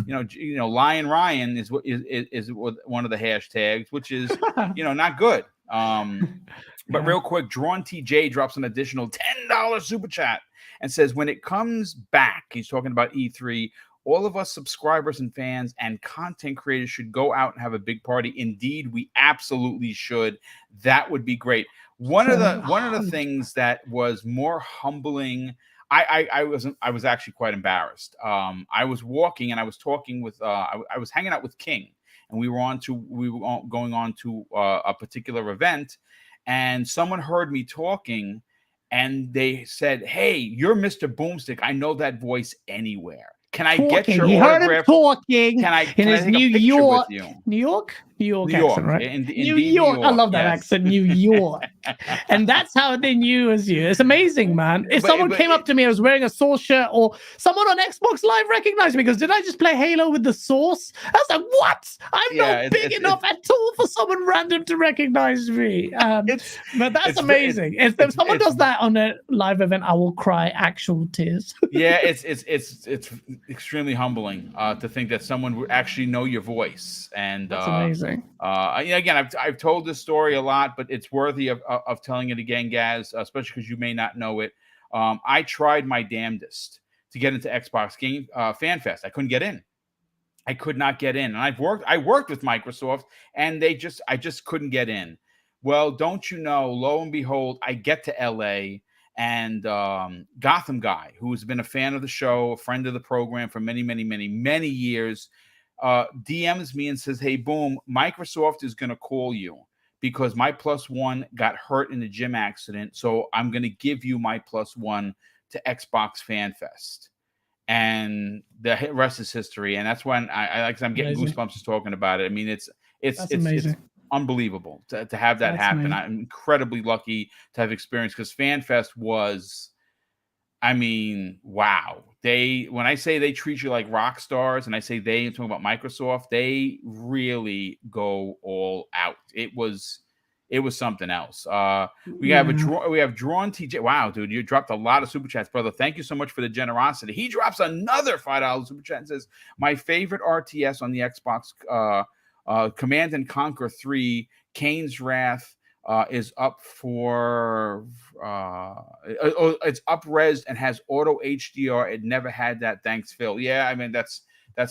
Lion Ryan is one of the hashtags, which is, not good. But real quick, Drawn TJ drops an additional $10 super chat and says, when it comes back, he's talking about E3, all of us subscribers and fans and content creators should go out and have a big party. Indeed, we absolutely should. That would be great. One of the things that was more humbling, I was actually quite embarrassed. I was walking and I was talking with I was hanging out with King, and we were going on to a particular event, and someone heard me talking, and they said, "Hey, you're Mr. Boomstick. I know that voice anywhere. Can I get your autograph?" Heard him talking. Can I in his take New a picture York, with you? New York accent, right? New York. I love that accent, New York. And that's how they knew it was you. It's amazing, man. If someone came up to me, I was wearing a Source shirt, or someone on Xbox Live recognized me because did I just play Halo with the Source? I was like, what? I'm not big enough at all for someone random to recognize me. But that's amazing. If someone does that on a live event, I will cry actual tears. Yeah, it's extremely humbling to think that someone would actually know your voice, and that's amazing. Again, I've told this story a lot, but it's worthy of telling it again, Gaz, especially because you may not know it. I tried my damnedest to get into Xbox Game Fan Fest. I couldn't get in. I could not get in, and I worked with Microsoft, and I just couldn't get in. Well, don't you know? Lo and behold, I get to LA. And Gotham Guy, who's been a fan of the show, a friend of the program for many, many, many, many years, DMs me and says, "Hey, Boom, Microsoft is going to call you because my +1 got hurt in the gym accident. So I'm going to give you my +1 to Xbox Fan Fest." And the rest is history. And that's when I'm getting goosebumps just talking about it. I mean, it's unbelievable to have that happen. Amazing. I'm incredibly lucky to have experienced, because FanFest was I mean, wow. When I say they treat you like rock stars, and I say I'm talking about Microsoft, they really go all out. It was something else. We have Drawn TJ. Wow, dude, you dropped a lot of super chats, brother. Thank you so much for the generosity. He drops another $5 super chat and says, my favorite RTS on the Xbox, Command and Conquer 3, Kane's Wrath, is up for it's up-resed and has auto HDR. It never had that. Thanks, Phil. Yeah, I mean that's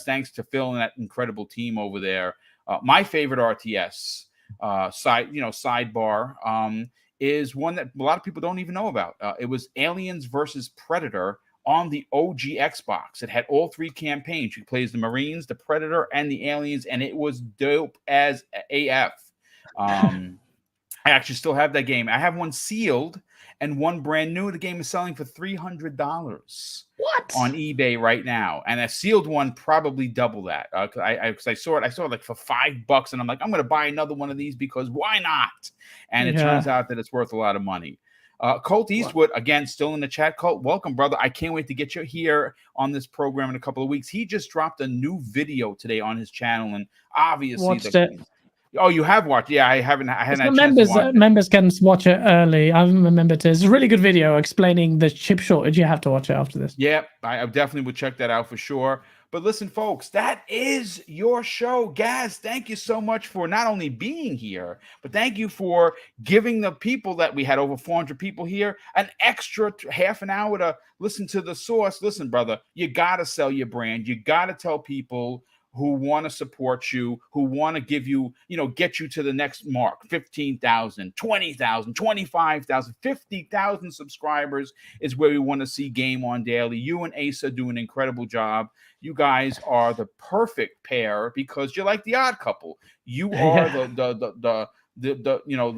thanks to Phil and that incredible team over there. My favorite RTS sidebar is one that a lot of people don't even know about. It was Aliens versus Predator on the OG Xbox. It had all 3 campaigns. You play as the Marines, the Predator, and the Aliens, and it was dope as AF. I actually still have that game. I have one sealed and one brand new. The game is selling for $300. What? On eBay right now, and a sealed one probably double that. Because I saw it like for $5, and I'm like, I'm going to buy another one of these because why not? And it turns out that it's worth a lot of money. Colt Eastwood, again, still in the chat. Colt, welcome, brother. I can't wait to get you here on this program in a couple of weeks. He just dropped a new video today on his channel, and obviously watched it. Oh, you have watched? Yeah, I haven't. I hadn't had a chance members, to watch it. Members can watch it early. I remember it. It's a really good video explaining the chip shortage. You have to watch it after this. Yeah, I definitely would check that out for sure. But listen, folks, that is your show. Gaz, thank you so much for not only being here, but thank you for giving the people that we had over 400 people here an extra half an hour to listen to the source. Listen, brother, you got to sell your brand. You got to tell people who want to support you, who want to give you, get you to the next mark, 15,000, 20,000, 25,000, 50,000 subscribers is where we want to see Game On Daily. You and Asa do an incredible job. You guys are the perfect pair because you're like the odd couple. You are the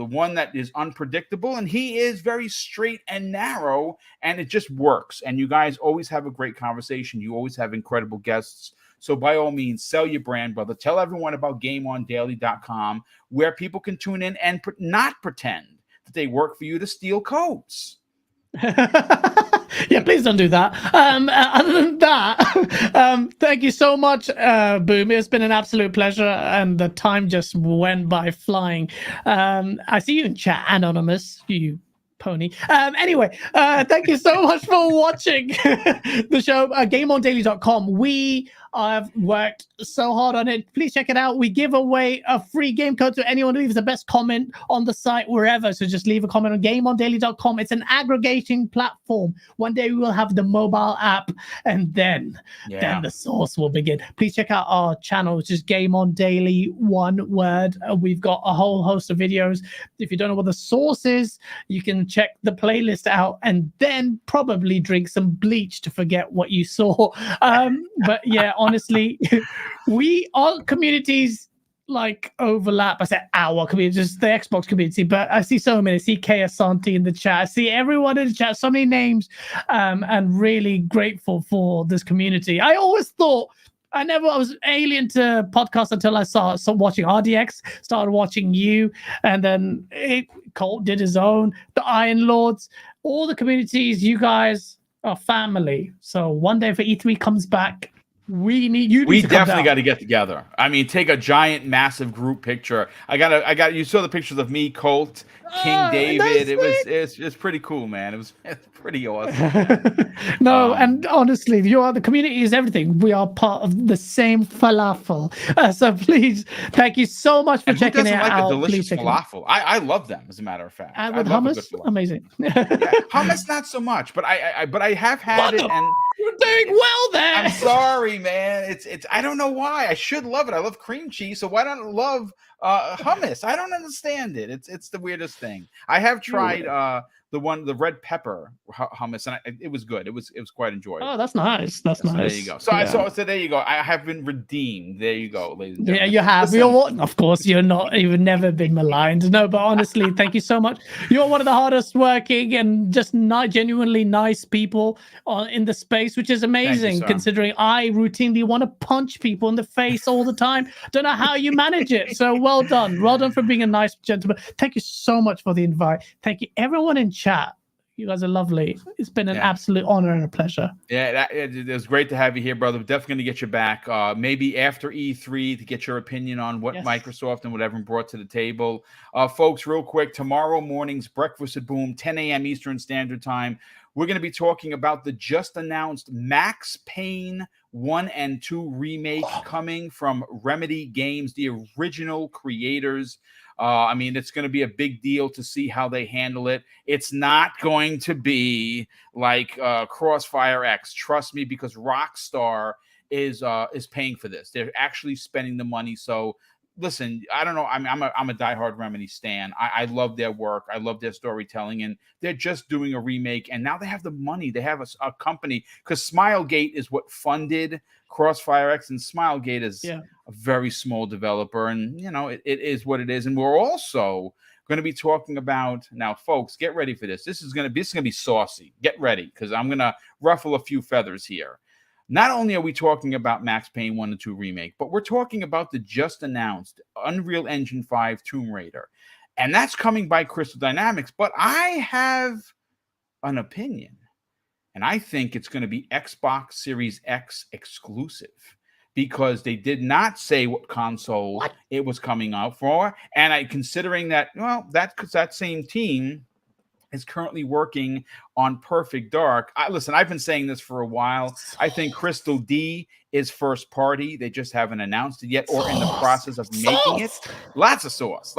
one that is unpredictable, and he is very straight and narrow, and it just works. And you guys always have a great conversation. You always have incredible guests. So by all means, sell your brand, brother. Tell everyone about GameOnDaily.com, where people can tune in and not pretend that they work for you to steal codes. Yeah, please don't do that. Other than that, thank you so much, Boom. It's been an absolute pleasure, and the time just went by flying. I see you in chat, Anonymous, you pony. Anyway, thank you so much for watching the show. GameOnDaily.com. We have worked so hard on it. Please check it out. We give away a free game code to anyone who leaves the best comment on the site wherever. So just leave a comment on GameOnDaily.com. It's an aggregating platform. One day we will have the mobile app, and then the source will begin. Please check out our channel, which is Game On Daily, one word. We've got a whole host of videos. If you don't know what the source is, you can check the playlist out and then probably drink some bleach to forget what you saw. But yeah, honestly, our communities like overlap. I said our community, just the Xbox community, but I see so many. I see K Asante in the chat. I see everyone in the chat, so many names, and really grateful for this community. I always thought I was alien to podcasts until I started watching RDX, started watching you, and then Colt did his own, the Iron Lords, all the communities. You guys are family. So one day if E3 comes back, we definitely got to get together. I mean, take a giant, massive group picture. I got. You saw the pictures of me, Colt, King David. It's pretty cool, man. It's pretty awesome. No, and honestly, the community is everything. We are part of the same falafel. So please, thank you so much for checking it out. A delicious falafel. I love them, as a matter of fact. And with hummus, amazing. Hummus, not so much, but I have had it, and you're doing well there. I'm sorry, man. It's I don't know why. I should love it. I love cream cheese, so why don't I love hummus? I don't understand it. It's the weirdest thing. I have tried the red pepper hummus, and it was good. It was quite enjoyable. Oh, that's nice. That's nice. There you go. So there you go. I have been redeemed. There you go, ladies and gentlemen. Yeah, you have. Of course, you're not. You've never been maligned. No, but honestly, thank you so much. You're one of the hardest working and just not genuinely nice people in the space, which is amazing considering I routinely want to punch people in the face all the time. Don't know how you manage it. So well done. Well done for being a nice gentleman. Thank you so much for the invite. Thank you, everyone in chat. You guys are lovely. It's been an absolute honor and a pleasure. Yeah, it was great to have you here, brother. We're definitely going to get you back. Maybe after E3 to get your opinion on what Microsoft and whatever brought to the table. Folks, real quick, tomorrow morning's Breakfast at Boom, 10 a.m. Eastern Standard Time. We're going to be talking about the just announced Max Payne 1 and 2 remake coming from Remedy Games, the original creators. I mean, it's going to be a big deal to see how they handle it. It's not going to be like Crossfire X. Trust me, because Rockstar is paying for this. They're actually spending the money. So listen, I don't know. I'm a diehard Remedy stan. I love their work. I love their storytelling, and they're just doing a remake. And now they have the money. They have a company, because Smilegate is what funded Crossfire X, and Smilegate is a very small developer, and it is what it is. And we're also going to be talking about, now, folks, get ready for this. This is going to be saucy. Get ready, because I'm going to ruffle a few feathers here. Not only are we talking about Max Payne 1 and 2 remake, but we're talking about the just announced Unreal Engine 5 Tomb Raider. And that's coming by Crystal Dynamics. But I have an opinion. And I think it's going to be Xbox Series X exclusive, because they did not say what console it was coming out for. And considering that, well, that same team is currently working on Perfect Dark. Listen, I've been saying this for a while. I think Crystal D is first party. They just haven't announced it yet, or in the process of making it. Lots of sauce.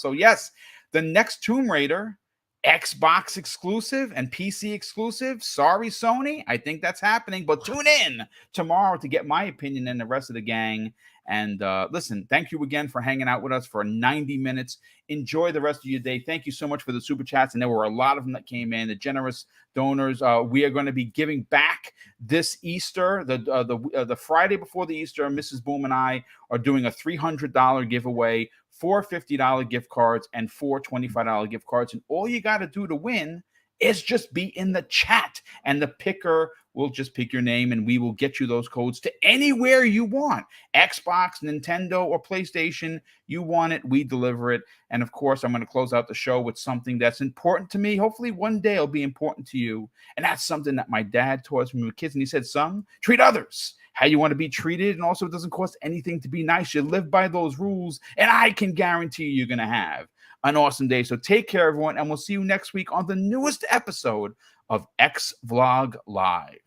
So yes, the next Tomb Raider, Xbox exclusive and PC exclusive. Sorry, Sony. I think that's happening. But tune in tomorrow to get my opinion and the rest of the gang. And listen, thank you again for hanging out with us for 90 minutes. Enjoy the rest of your day. Thank you so much for the super chats. And there were a lot of them that came in, the generous donors. We are going to be giving back this Easter, the Friday before the Easter. Mrs. Boom and I are doing a $300 giveaway, 4 $50 gift cards, and 4 $25 gift cards. And all you got to do to win is just be in the chat, and the picker will just pick your name, and we will get you those codes to anywhere you want. Xbox, Nintendo, or PlayStation, you want it, we deliver it. And of course, I'm going to close out the show with something that's important to me. Hopefully one day it'll be important to you. And that's something that my dad taught us when we were kids. And he said, son, treat others how you want to be treated. And also, it doesn't cost anything to be nice. You live by those rules, and I can guarantee you're going to have an awesome day. So take care, everyone, and we'll see you next week on the newest episode of X Vlog Live.